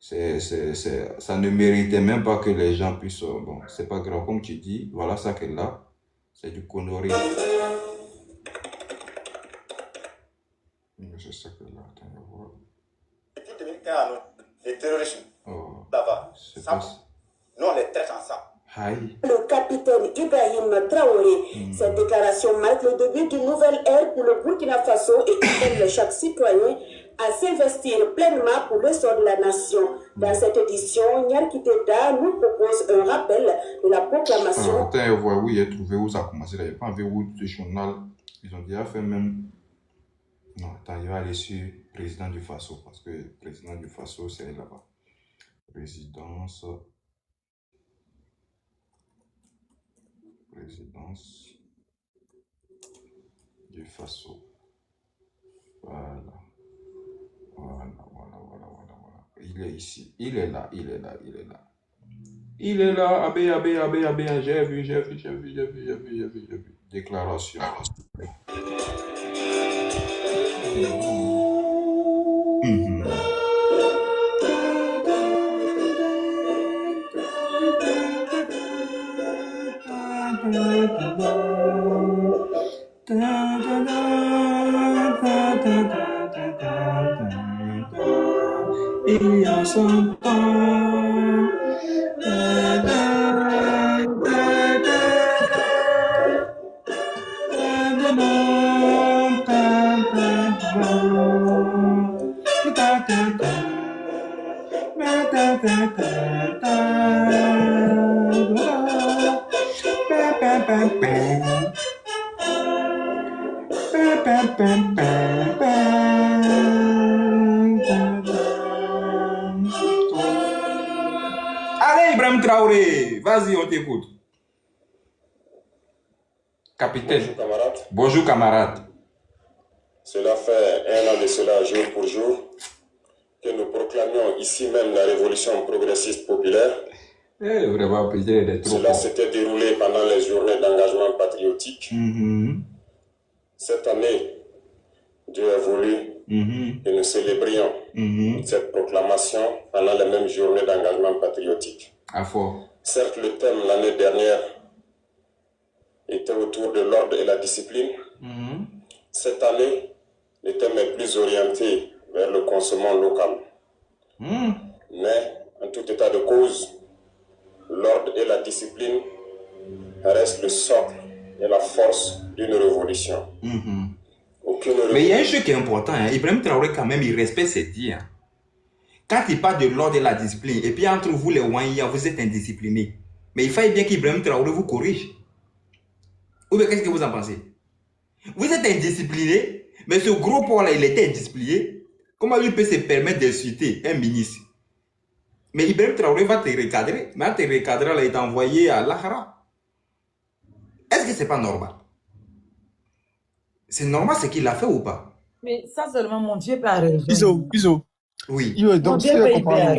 ça ne méritait même pas que les gens puissent... Bon, c'est pas grave. Comme tu dis, voilà ça qu'elle a. C'est du connerie. C'est ça qu'elle a. Attends, on va voir. Les terroristes, c'est pas ça. nous on les traite ensemble. Le capitaine Ibrahim Traoré, cette déclaration marque le début d'une nouvelle ère pour le Burkina Faso et appelle chaque citoyen à s'investir pleinement pour le sort de la nation. Dans cette édition, Nyarkiteda nous propose un rappel de la proclamation. Attends, on voit où il a trouvé où ça a commencé. Il n'y a pas un verrou de journal. Ils ont déjà fait même... Non, attends, il va aller sur président du Faso parce que le président du Faso, c'est là-bas. Présidence. Du Faso. Voilà. Il est ici. Il est là. Il est là. Abé. J'ai vu. Déclaration. Il y a 100 ans. Allez, Ibrahim Traoré, vas-y, on t'écoute. Capitaine. Bonjour, camarade. Bonjour, camarade. Cela fait 1 an de cela, jour pour jour, que nous proclamions ici même la révolution progressiste populaire. Vraiment, cela s'était déroulé pendant les journées d'engagement patriotique. Cette année, Dieu a voulu que nous célébrions cette proclamation pendant les mêmes journées d'engagement patriotique. Certes, le thème l'année dernière était autour de l'ordre et la discipline. Cette année, le thème est plus orienté vers le consommant local. Mais, en tout état de cause, l'ordre et la discipline restent le socle et la force d'une révolution. Mais il y a un truc qui est important. Ibrahim Traoré, quand même, il respecte ses dires. Quand il parle de l'ordre et la discipline, et puis entre vous, les Wanya, vous êtes indisciplinés. Mais il fallait bien qu'Ibrahim Traoré vous corrige. Ou bien, qu'est-ce que vous en pensez? Vous êtes indiscipliné, mais ce gros porc-là, il était indiscipliné. Comment lui peut se permettre d'insulter un ministre? Mais Ibrahim Traoré va te recadrer. Mais te recadrer, là, il est envoyé à l'Akhara. Est-ce que c'est pas normal? C'est normal ce qu'il a fait ou pas? Mais ça seulement mon Dieu peut raison. Iso. Oui. Donc, si je comprends,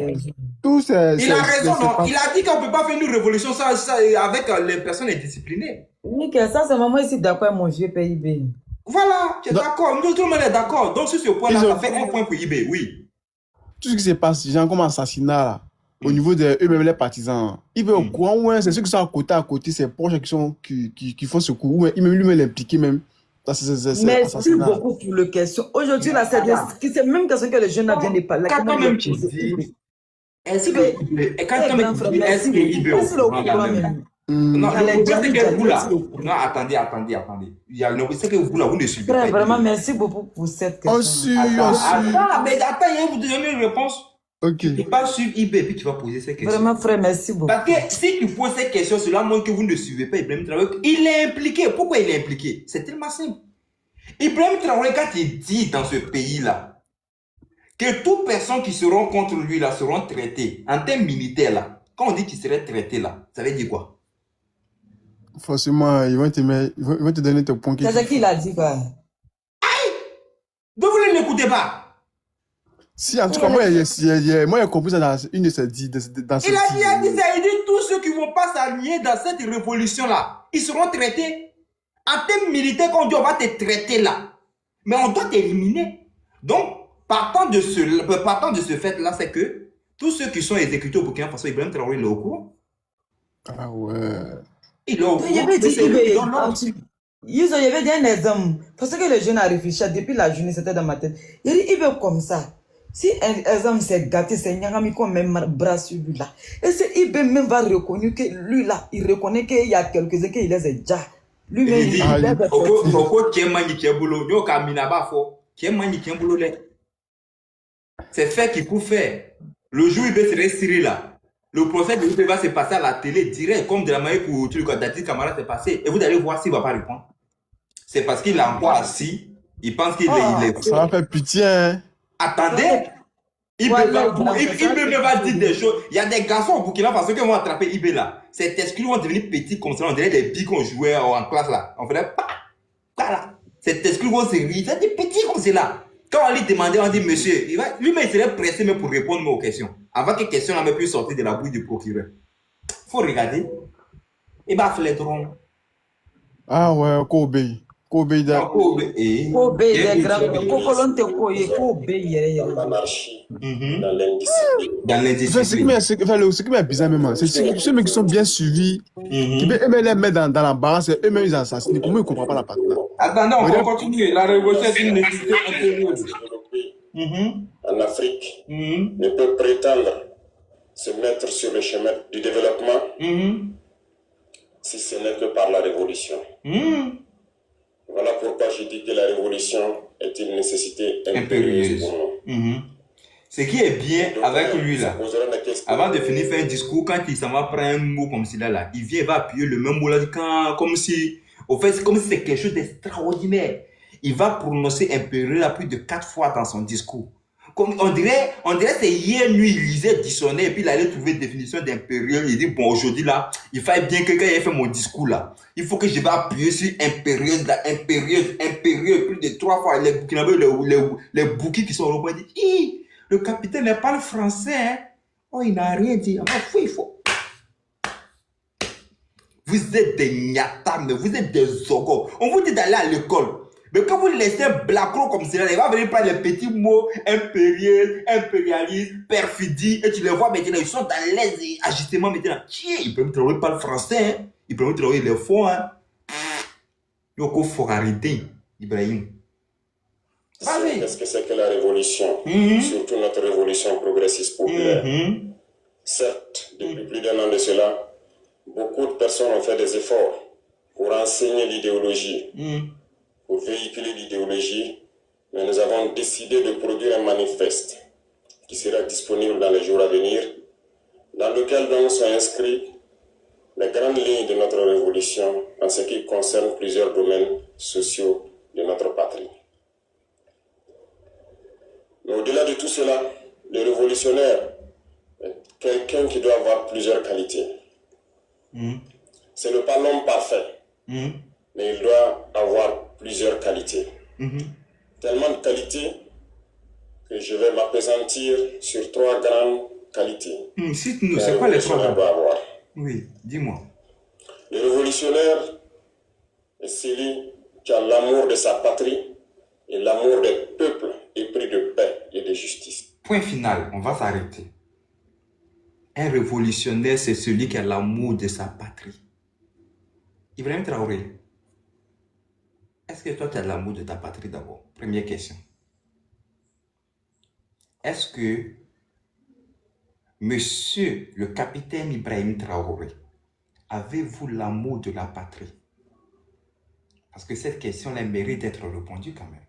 tout c'est... Il a raison, non? Il a dit qu'on ne peut pas faire une révolution avec les personnes indisciplinées. Nickel, ça c'est moi ici d'accord mon vieux PIB. Voilà, tu es d'accord. Nous, tout le monde est d'accord. Donc, sur ce point-là, ça fait un point pour IB, oui. Tout ce qui se passe, genre comme assassinat, là, au niveau de eux-mêmes, les partisans, ils veulent au courant, ouais, c'est ceux qui sont à côté, c'est proches qui font ce coup, ouais, lui-même l'impliquer même. Merci beaucoup pour le question. Aujourd'hui, là, c'est même question que les jeunes viennent de parler. Quand même tu dis, est-ce que IB au courant? Non, c'est que vous là. Non, attendez. C'est que vous là, vous ne suivez pas. Vraiment, merci beaucoup pour cette question. On suit. Attends, vous donnez une réponse. Ok. Tu ne peux pas suivre IB puis tu vas poser ces questions. Vraiment, frère, merci beaucoup. Parce que si tu poses ces questions, cela montre que vous ne suivez pas Ibrahim Traoré. Il est impliqué. Pourquoi il est impliqué? C'est tellement simple. Ibrahim Traoré, quand il dit dans ce pays-là que toutes personnes qui seront contre lui là seront traitées en termes militaires là, quand on dit qu'ils seraient traités là, ça veut dire quoi? Forcément, ils vont te donner ton point. C'est ce qu'il a dit, quoi. Aïe! Donc vous ne l'écoutez pas? Si, en tout cas, moi, j'ai compris ça dans une de ses dix. Il a dit tous ceux qui ne vont pas s'aligner dans cette révolution-là, ils seront traités. En termes militaires, quand on dit on va te traiter là, mais on doit t'éliminer. Donc, partant de ce fait-là, c'est que tous ceux qui sont exécutés au Burkina Faso, Ibrahim Traoré est au courant. Ah ouais. Il y avait dit un exemple. Parce que les jeunes ont réfléchi depuis la journée, c'était dans ma tête. Il dit, il veut comme ça. Si un exemple s'est gâté, c'est Nyangami qu'on met bras sur lui là. Et c'est Ibé même va reconnaître que lui là, il reconnaît qu'il y a quelques-uns qui les a déjà. Lui-même, il c'est fait qu'il faut faire. Le jour où il serait tiré là, le procès de l'UP va se passer à la télé direct, comme de la manière où Dati Camara s'est passé. Et vous allez voir s'il ne va pas répondre. C'est parce qu'il est encore assis. Il pense qu'il est. Ça va faire pitié, hein. Attendez. Ibé va dire des choses. Il y a des garçons au Burkina Faso qui vont attraper Ibé là. Ces exclus vont devenir petits comme ça. On dirait des billes qu'on jouait en classe là. On faisait pas là. Cet esprit qu'on se rit, c'est des petits comme cela. Quand on lui demandait, on dit, monsieur, lui-même, il serait pressé même pour répondre aux questions. Avant que les questions ne puissent sortir de la bouche du procureur. Il faut regarder. Et bah, flétron. Ah ouais, Kobe. Kobe, Kobe des grands. Kokolon te koye, Kobe yere. Dans l'anarchie, dans l'indiscipline. Dans l'indiscipline. Ce qui m'est bizarre même, c'est ceux qui sont bien suivis, qui eux-mêmes les mettent dans l'embarras, et eux-mêmes ils assassinent. Comment ils ne comprennent pas la partie là? Attendez, on va continuer. La révolution est une nécessité impérieuse. En Afrique ne peut prétendre se mettre sur le chemin du développement si ce n'est que par la révolution. Voilà pourquoi je dis que la révolution est une nécessité impérieuse pour nous. Ce qui est bien avec lui là, avant de finir faire un discours, quand il s'en va prendre un mot comme celui là, il vient, il va appuyer le même mot là, comme si, au fait, c'est comme si c'est quelque chose d'extraordinaire. Il va prononcer impérieux là plus de 4 fois dans son discours. Comme on dirait c'est hier nuit, il lisait le dictionnaire et puis il allait trouver une définition d'impérieux. Il dit, bon, aujourd'hui là, il fallait bien que quand il ait fait mon discours là, il faut que je vais appuyer sur impérieuse, là, impérieux, plus de 3 fois. Les Burkinabés, les bouquets qui sont au point disent, le capitaine ne parle français, hein. Oh, il n'a rien dit. Il faut. Vous êtes des niatas, mais vous êtes des zogos. On vous dit d'aller à l'école. Mais quand vous laissez un blacro comme cela, il va venir prendre les petits mots impérieux, impérialisme, perfidie, et tu les vois maintenant, ils sont dans les ajustements maintenant. Ils peuvent travailler par le français, hein. Ils peuvent travailler les fonds. Hein. Il faut arrêter, Ibrahim. Qu'est-ce que c'est que la révolution? Surtout notre révolution progressiste populaire. Certes, depuis plus d'1 an de cela, beaucoup de personnes ont fait des efforts pour enseigner l'idéologie, pour véhiculer l'idéologie, mais nous avons décidé de produire un manifeste qui sera disponible dans les jours à venir, dans lequel donc sont inscrits les grandes lignes de notre révolution en ce qui concerne plusieurs domaines sociaux de notre patrie. Mais au-delà de tout cela, le révolutionnaire est quelqu'un qui doit avoir plusieurs qualités. Ce n'est pas l'homme parfait, mais il doit avoir plusieurs qualités. Tellement de qualités que je vais m'appesantir sur 3 grandes qualités. Cite-nous, c'est quoi les 3 grandes? Oui, dis-moi. Le révolutionnaire est celui qui a l'amour de sa patrie et l'amour des peuples épris de paix et de justice. Point final, on va s'arrêter. Un révolutionnaire, c'est celui qui a l'amour de sa patrie. Ibrahim Traoré, est-ce que toi, tu as l'amour de ta patrie d'abord? Première question. Est-ce que monsieur le capitaine Ibrahim Traoré, avez-vous l'amour de la patrie? Parce que cette question-là mérite d'être répondue quand même.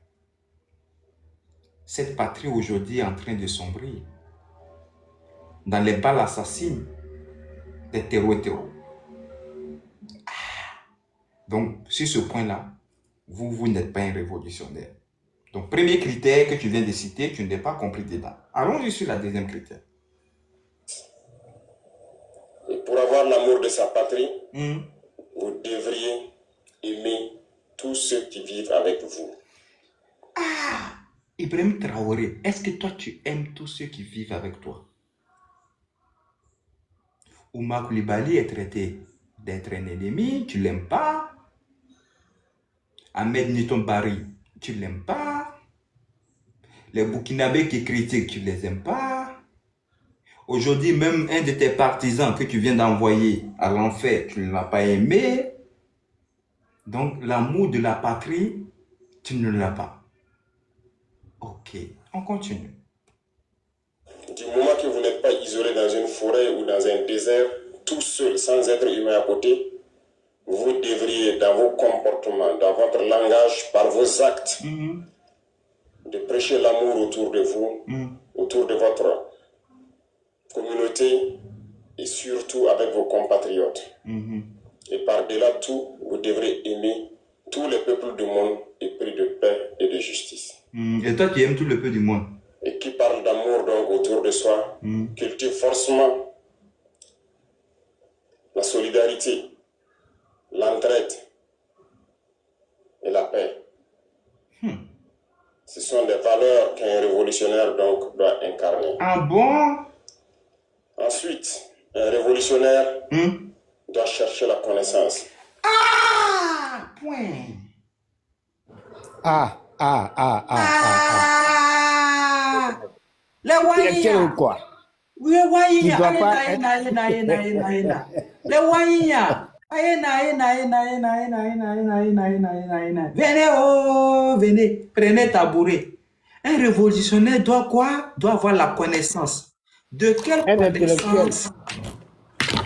Cette patrie aujourd'hui est en train de sombrer dans les balles assassines des terreaux. Donc, sur ce point-là, vous n'êtes pas un révolutionnaire. Donc, premier critère que tu viens de citer, tu n'es pas compris dedans. Allons-y sur la deuxième critère. Et pour avoir l'amour de sa patrie, vous devriez aimer tous ceux qui vivent avec vous. Ibrahim Traoré, est-ce que toi tu aimes tous ceux qui vivent avec toi? Oumar Coulibaly est traité d'être un ennemi, tu l'aimes pas. Ahmed Newton Barry, tu l'aimes pas. Les Burkinabés qui critiquent, tu les aimes pas. Aujourd'hui, même un de tes partisans que tu viens d'envoyer à l'enfer, tu ne l'as pas aimé. Donc, l'amour de la patrie, tu ne l'as pas. Ok, on continue. Du moment que vous n'êtes pas isolé dans une forêt ou dans un désert, tout seul, sans être humain à côté, vous devriez, dans vos comportements, dans votre langage, par vos actes, de prêcher l'amour autour de vous, autour de votre communauté et surtout avec vos compatriotes. Et par-delà tout, vous devrez aimer tous les peuples du monde épris de paix et de justice. Et toi qui aimes tout le peuple du monde? Et qui parle d'amour donc autour de soi, cultive forcément la solidarité, l'entraide et la paix. sont des valeurs qu'un révolutionnaire donc doit incarner. Ah bon? Ensuite, un révolutionnaire doit chercher la connaissance. Ah! Point. Les Intellectuel ou quoi? Oui, Tu dois pas être... Les Wanya. Venez, oh, venez, prenez tabouret. Un révolutionnaire doit quoi? Doit avoir la connaissance. De quelle connaissance?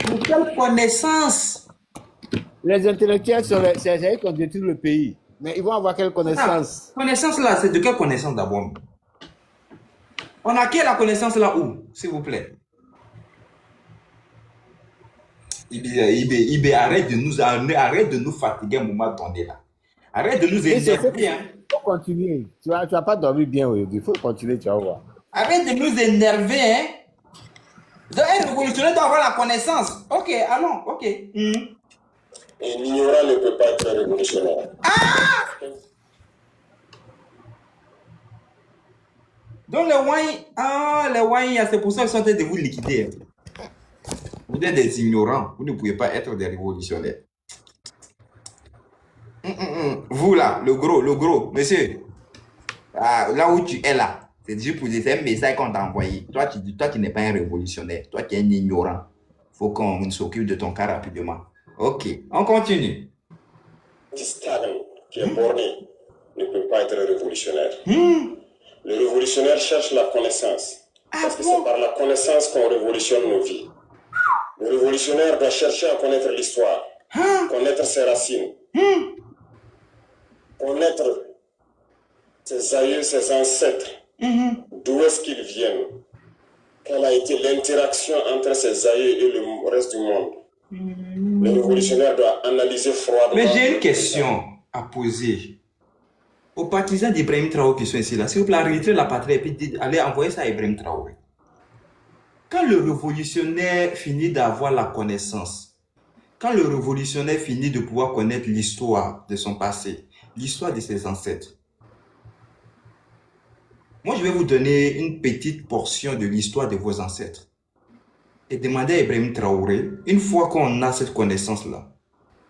De quelle connaissance? Les intellectuels, c'est eux qui ont détruit le pays. Mais ils vont avoir quelle connaissance? Connaissance là, c'est de quelle connaissance d'abord? On a quelle la connaissance là où, s'il vous plaît? Ibé, arrête de nous fatiguer à un moment donné là. Arrête de nous énerver. Il faut continuer. Tu vas pas dormir bien aujourd'hui. Il faut continuer, tu vas voir. Arrête de nous énerver, hein. Un révolutionnaire doit avoir la connaissance. Ok, allons, ok. Un ignorant ne peut pas être révolutionnaire. Donc les Wanya, c'est pour ça qu'ils sont en train de vous liquider. Vous êtes des ignorants, vous ne pouvez pas être des révolutionnaires. Vous là, le gros, monsieur, là où tu es là, c'est juste pour dire, c'est un message qu'on t'a envoyé. Toi qui n'es pas un révolutionnaire, toi qui es un ignorant, il faut qu'on s'occupe de ton cas rapidement. Ok, on continue. Qui stagne, qui est borné, ne peut pas être révolutionnaire. Le révolutionnaire cherche la connaissance. Parce que c'est par la connaissance qu'on révolutionne nos vies. Le révolutionnaire doit chercher à connaître l'histoire, connaître ses racines, connaître ses aïeux, ses ancêtres, d'où est-ce qu'ils viennent, quelle a été l'interaction entre ses aïeux et le reste du monde. Le révolutionnaire doit analyser froidement. Mais j'ai une question à poser aux partisans d'Ibrahim Traoré qui sont ici là. S'il vous plaît, arrêtez la patrie et puis allez envoyer ça à Ibrahim Traoré. Quand le révolutionnaire finit d'avoir la connaissance, quand le révolutionnaire finit de pouvoir connaître l'histoire de son passé, l'histoire de ses ancêtres, moi je vais vous donner une petite portion de l'histoire de vos ancêtres. Et demander à Ibrahim Traoré, une fois qu'on a cette connaissance-là,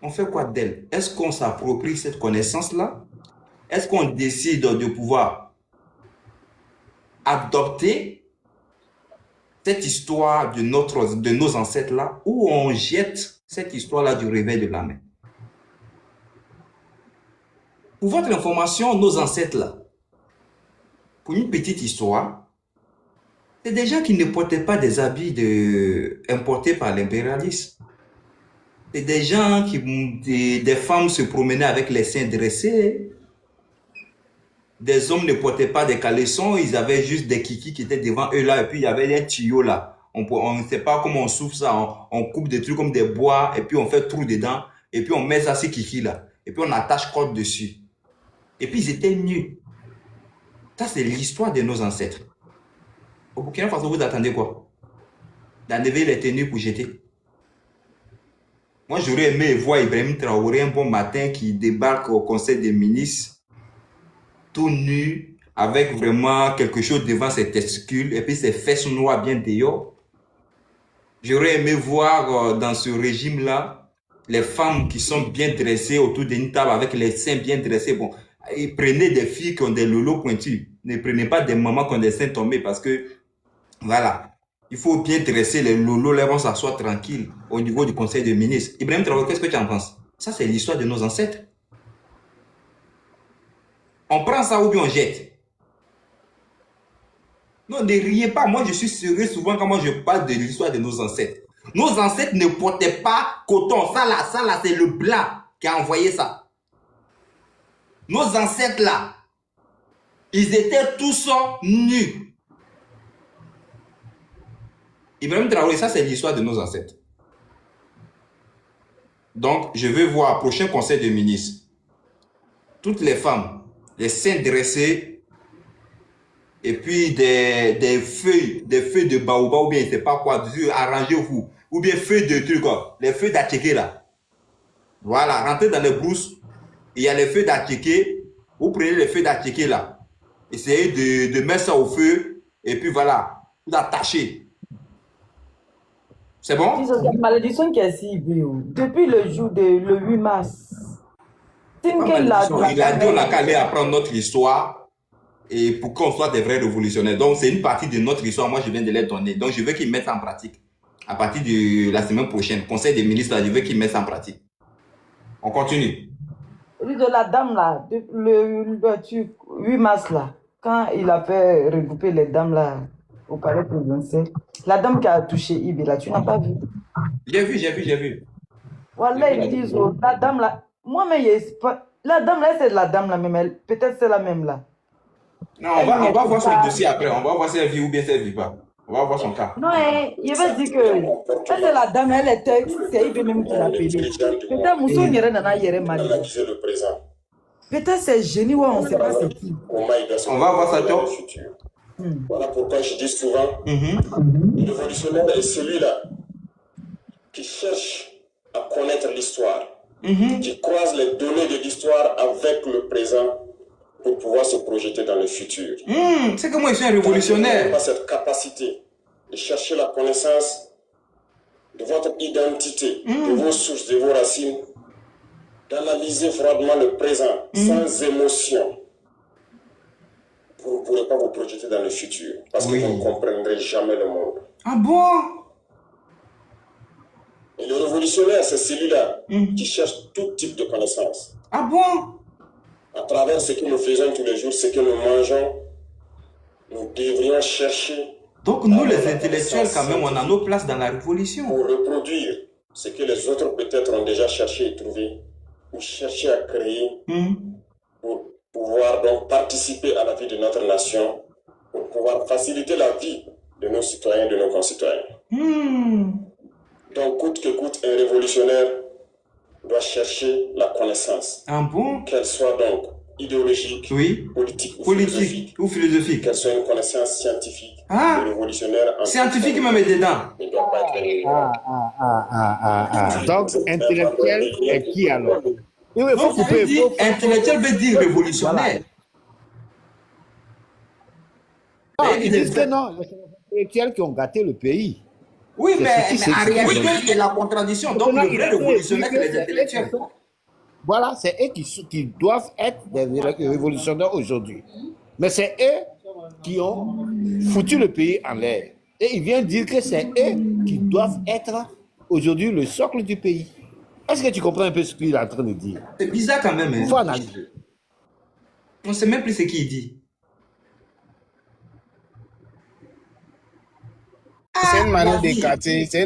on fait quoi d'elle? Est-ce qu'on s'approprie cette connaissance-là? Est-ce qu'on décide de pouvoir adopter cette histoire de nos ancêtres-là, ou on jette cette histoire-là du réveil de la main? Pour votre information, nos ancêtres-là, pour une petite histoire, c'est des gens qui ne portaient pas des habits importés par l'impérialisme. C'est des gens des femmes se promenaient avec les seins dressés. Des hommes ne portaient pas des caleçons, ils avaient juste des kikis qui étaient devant eux là, et puis il y avait des tuyaux là. On ne sait pas comment on souffle ça, on coupe des trucs comme des bois, et puis on fait trou dedans, et puis on met ça ces kikis là, et puis on attache corde dessus. Et puis ils étaient nus. Ça c'est l'histoire de nos ancêtres. Au Burkina Faso, vous attendez quoi? D'enlever les tenues pour jeter. Moi j'aurais aimé voir Ibrahim Traoré un bon matin qui débarque au conseil des ministres, tout nu, avec vraiment quelque chose devant ses testicules, et puis ses fesses noires bien dehors. J'aurais aimé voir dans ce régime-là, les femmes qui sont bien dressées autour d'une table avec les seins bien dressés. Bon, et prenez des filles qui ont des lolos pointus. Ne prenez pas des mamans qui ont des seins tombés parce que, voilà, il faut bien dresser les lolos, les vont s'asseoir tranquille au niveau du conseil des ministres. Ibrahim Traoré, qu'est-ce que tu en penses? Ça, c'est l'histoire de nos ancêtres. On prend ça ou bien on jette. Non, ne riez pas. Moi, je suis sérieux souvent quand moi je parle de l'histoire de nos ancêtres. Nos ancêtres ne portaient pas coton. Ça là, c'est le blanc qui a envoyé ça. Nos ancêtres là, ils étaient tous nus. Ibrahim Traoré, ça c'est l'histoire de nos ancêtres. Donc, je vais voir, prochain conseil des ministres, toutes les femmes, les seins dressés, et puis des feuilles de baobab, ou bien je ne sais pas quoi, arrangez-vous, ou bien feuilles de trucs, les feuilles d'attiqué là. Voilà, rentrez dans les brousses, il y a les feuilles d'attiqué, vous prenez les feuilles d'attiqué là, essayer de mettre ça au feu et puis voilà, d'attacher. C'est bon? C'est cette malédiction qui est si vieux. Depuis le 8 mars. Il a dit on a qu'à aller apprendre notre histoire et pour qu'on soit des vrais révolutionnaires. Donc c'est une partie de notre histoire, moi je viens de les donner. Donc je veux qu'ils mettent ça en pratique. À partir de la semaine prochaine, Conseil des ministres, je veux qu'ils mettent ça en pratique. On continue. Lui de la dame là, le 8 mars là, quand il a fait regrouper les dames là au palais présidentiel, la dame qui a touché Ibe là, tu n'as pas vu? J'ai vu. Voilà, ils disent, oh, la dame là, moi-même, la dame là, c'est la dame là même, peut-être c'est la même là. Non, on va voir son dossier après, on va voir si elle vit ou bien si elle vit pas. On va voir son cas. Non, il va dire que elle est la dame, elle était, c'est Ibe même qui l'a appelé. Peut-être Mousso Nyere Nana Yere Mali. Peut-être c'est génie, ouais, on ne sait pas c'est qui. On va voir ça, toi. Voilà pourquoi je dis souvent, le révolutionnaire est celui-là qui cherche à connaître l'histoire, qui croise les données de l'histoire avec le présent pour pouvoir se projeter dans le futur. C'est que moi je suis un révolutionnaire. Vous n'avez pas cette capacité de chercher la connaissance de votre identité, de vos sources, de vos racines, d'analyser froidement le présent, sans émotion. Vous ne pourrez pas vous projeter dans le futur, parce que vous ne comprendrez jamais le monde. Ah bon? Et le révolutionnaire, c'est celui-là qui cherche tout type de connaissances. Ah bon? À travers ce que nous faisons tous les jours, ce que nous mangeons, nous devrions chercher. Donc nous, les intellectuels, quand même, on a nos places dans la révolution. Pour reproduire ce que les autres peut-être ont déjà cherché et trouvé, ou cherché à créer, pour pouvoir donc participer à la vie de notre nation, pour pouvoir faciliter la vie de nos citoyens, de nos concitoyens. Donc, coûte que coûte, un révolutionnaire doit chercher la connaissance. Ah bon? Qu'elle soit donc idéologique, politique ou philosophique. Qu'elle soit une connaissance scientifique. Le révolutionnaire... Scientifique même est dedans. Il ne doit pas être... Donc, intellectuel est qui alors? Oui, faut couper. Intellectuel veut dire révolutionnaire. Ils disent que non, les intellectuels qui ont gâté le pays. Oui, mais en réalité, c'est la contradiction. Donc, le vrai révolutionnaire, c'est les intellectuels. Voilà, c'est eux qui doivent être des révolutionnaires aujourd'hui. Mais c'est eux qui ont foutu le pays en l'air. Et il vient dire que c'est eux qui doivent être aujourd'hui le socle du pays. Est-ce que tu comprends un peu ce qu'il est en train de dire? C'est bizarre quand même. Il faut analyser. On ne sait même plus ce qu'il dit. C'est une manière d'écarter, les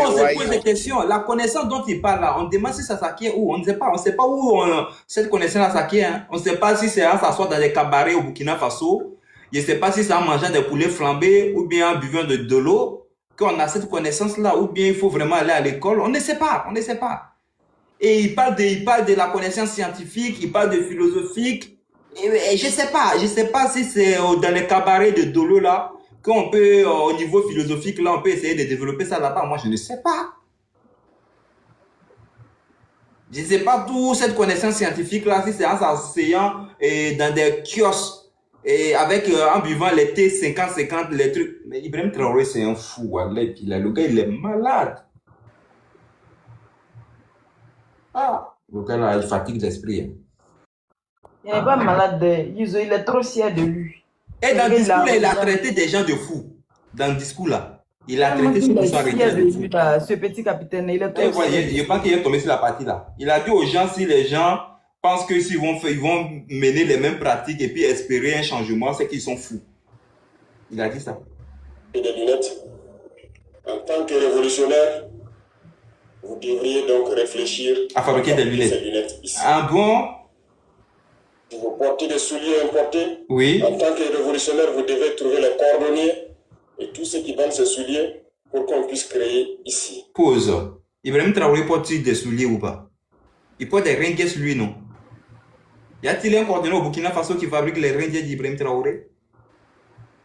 royaumes. La connaissance dont il parle là, on demande si ça s'acquiert où. On ne sait pas où cette connaissance s'acquiert. Hein. On ne sait pas si c'est en s'asseoir dans des cabarets au Burkina Faso. Je ne sais pas si c'est en mangeant des poulets flambés ou bien en buvant de l'eau qu'on a cette connaissance là, ou bien il faut vraiment aller à l'école. On ne sait pas, Et il parle de la connaissance scientifique, il parle de philosophique. Et je ne sais pas si c'est dans les cabarets de Dolo là, qu'on peut, au niveau philosophique, là, on peut essayer de développer ça là-bas. Moi, je ne sais pas. Je ne sais pas toute cette connaissance scientifique là, si c'est en s'asseyant dans des kiosques et avec, en buvant les thés 50-50, les trucs. Mais Ibrahim Traoré, c'est un fou. Le gars, il est malade. Le gars là, il fatigue l'esprit. Hein. Il n'est pas malade. Il est trop fier de lui. Et dans le discours, là, il a traité des gens de fous. Dans le discours, là, il a traité ceux qui sont arrêtés de fous. Ce petit capitaine, il est trop fier. Je pense qu'il est tombé sur la partie, là. Il a dit aux gens, si les gens pensent que s'ils vont mener les mêmes pratiques et puis espérer un changement, c'est qu'ils sont fous. Il a dit ça. Et des lunettes. En tant que révolutionnaire, vous devriez donc réfléchir à fabriquer des lunettes. Ces lunettes ici. Ah bon? Si vous portez des souliers importés, oui. En tant que révolutionnaire, vous devez trouver les cordonniers et tous ceux qui vendent ces souliers pour qu'on puisse créer ici. Pause. Ibrahim Traoré porte-t-il des souliers ou pas? Il porte des ringues, lui, non? Y a-t-il un cordonnier au Burkina Faso qui fabrique les ringues d'Ibrahim Traoré?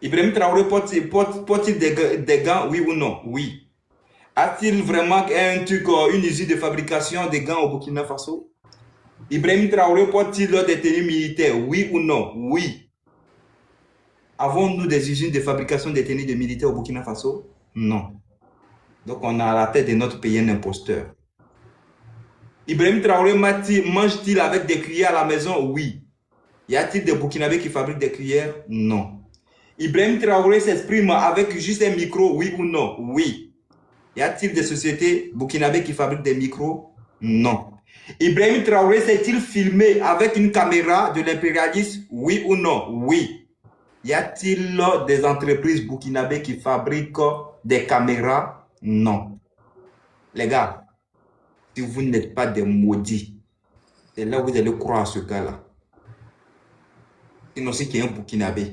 Ibrahim Traoré porte-t-il des gants, oui ou non? Oui. A-t-il vraiment un truc, une usine de fabrication de gants au Burkina Faso? Ibrahim Traoré porte-t-il des tenues militaires, oui ou non? Oui. Avons-nous des usines de fabrication des tenues de militaires au Burkina Faso? Non. Donc on a à la tête de notre pays un imposteur. Ibrahim Traoré mange-t-il avec des cuillères à la maison? Oui. Y a-t-il des Burkinabés qui fabriquent des cuillères? Non. Ibrahim Traoré s'exprime avec juste un micro? Oui ou non? Oui. Y a-t-il des sociétés burkinabées qui fabriquent des micros? Non. Ibrahim Traoré s'est-il filmé avec une caméra de l'impérialisme? Oui ou non? Oui. Y a-t-il des entreprises burkinabées qui fabriquent des caméras? Non. Les gars, si vous n'êtes pas des maudits, c'est là où vous allez croire à ce gars-là. Sinon, c'est qu'il y a un burkinabé.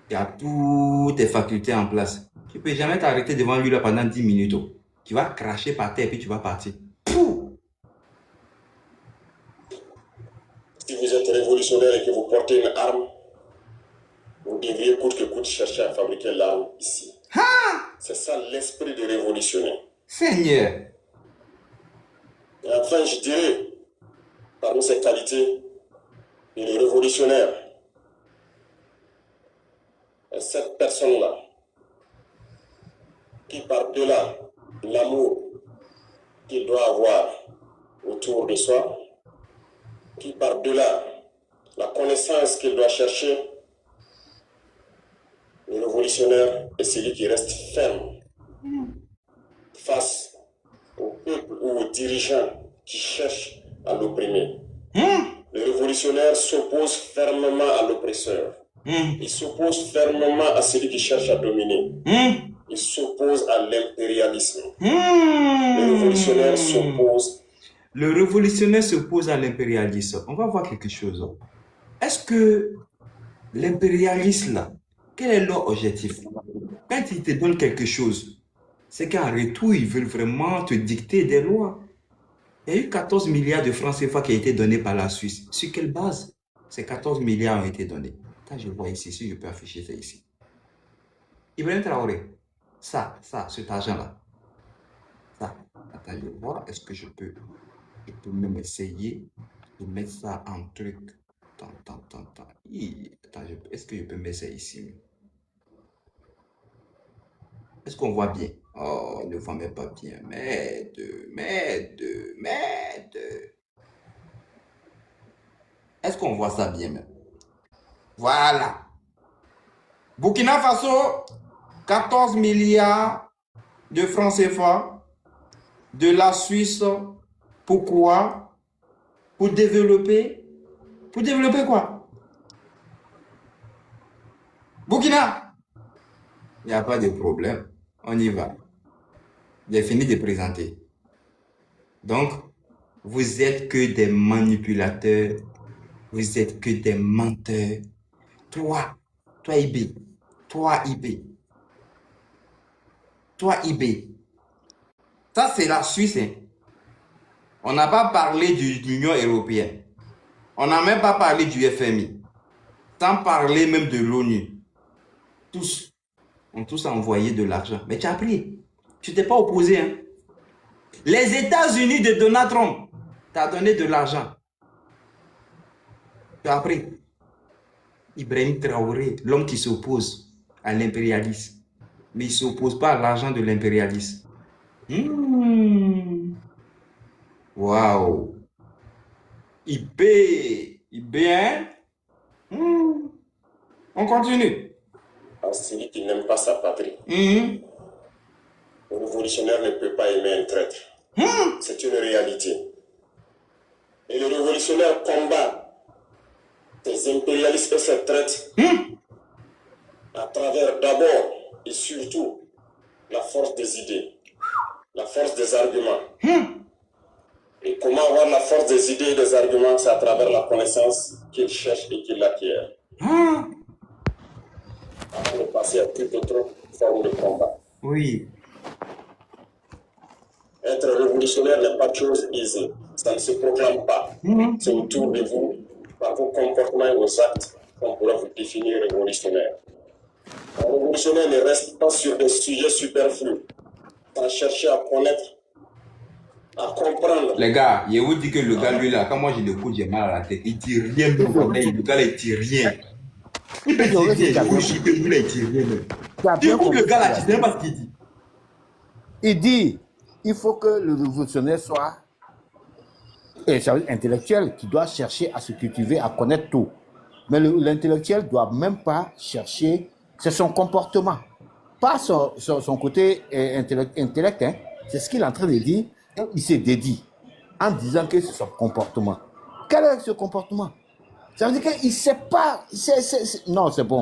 Il y a toutes tes facultés en place. Tu ne peux jamais t'arrêter devant lui là pendant 10 minutes. Tu vas cracher par terre et puis tu vas partir. Pouh! Si vous êtes révolutionnaire et que vous portez une arme, vous devriez coûte que coûte chercher à fabriquer l'arme ici. C'est ça l'esprit de révolutionnaire. Seigneur! Et enfin, je dirais, parmi ses qualités, il est révolutionnaire. Et cette personne-là, qui par-delà l'amour qu'il doit avoir autour de soi, qui par-delà la connaissance qu'il doit chercher, le révolutionnaire est celui qui reste ferme face au peuple ou aux dirigeants qui cherchent à l'opprimer. Le révolutionnaire s'oppose fermement à l'oppresseur. Il s'oppose fermement à celui qui cherche à dominer. Il s'oppose à l'impérialisme. Le révolutionnaire s'oppose. Le révolutionnaire s'oppose à l'impérialisme. On va voir quelque chose. Est-ce que l'impérialisme, là, quel est leur objectif? Quand ils te donnent quelque chose, c'est qu'en retour, ils veulent vraiment te dicter des lois. Il y a eu 14 milliards de francs CFA qui a été donnés par la Suisse. Sur quelle base ces 14 milliards ont été donnés? Quand je vois ici, si je peux afficher ça ici. Ibrahim Traoré, ça, cet argent-là. Ça, attends, je vois, est-ce que je peux même essayer de mettre ça en truc. Attends. Est-ce que je peux mettre ça ici? Est-ce qu'on voit bien? Oh, ne voit même pas bien. Merde. Est-ce qu'on voit ça bien même? Voilà. Burkina Faso, 14 milliards de francs CFA de la Suisse. Pourquoi? Pour développer. Pour développer quoi? Burkina. Il n'y a pas de problème. On y va. J'ai fini de présenter. Donc, vous êtes que des manipulateurs. Vous êtes que des menteurs. Toi IB. Ça, c'est la Suisse. Hein. On n'a pas parlé de l'Union européenne. On n'a même pas parlé du FMI. Sans parler même de l'ONU. Tous ont tous envoyé de l'argent. Mais tu as pris. Tu t'es pas opposé. Hein. Les États-Unis de Donald Trump t'ont donné de l'argent. Tu as pris. Ibrahim Traoré, l'homme qui s'oppose à l'impérialisme. Mais il ne s'oppose pas à l'argent de l'impérialisme. Waouh. IB, hein? On continue. Celui qui n'aime pas sa patrie. Le révolutionnaire ne peut pas aimer un traître. C'est une réalité. Et le révolutionnaire combat ces impérialistes et ces traîtres à travers d'abord et surtout la force des idées, la force des arguments. Et comment avoir la force des idées et des arguments? C'est à travers la connaissance qu'il cherche et qu'il acquiert. Avant de passer à toute autre forme de combat. Oui. Être révolutionnaire n'est pas chose aisée. Ça ne se proclame pas. C'est autour de vous, par vos comportements et vos actes, qu'on pourra vous définir révolutionnaire. Un révolutionnaire ne reste pas sur des sujets superflus, sans chercher à connaître, à comprendre. Les gars, je vous dis que le gars, lui là, quand moi je l'écoute, j'ai mal à la tête. Il dit rien, le gars, il dit rien. Il peut dire bien, il a tiré. Tu écoutes le gars là, tu sais pas ce qu'il dit. Il dit, il faut que le révolutionnaire soit intellectuel, qui doit chercher à se cultiver, à connaître tout. Mais l'intellectuel ne doit même pas chercher, c'est son comportement, pas son côté intellect, hein. C'est ce qu'il est en train de dire. Il s'est dédié en disant que c'est son comportement. Quel est ce comportement? Ça veut dire qu'il ne sait pas. Non, c'est bon.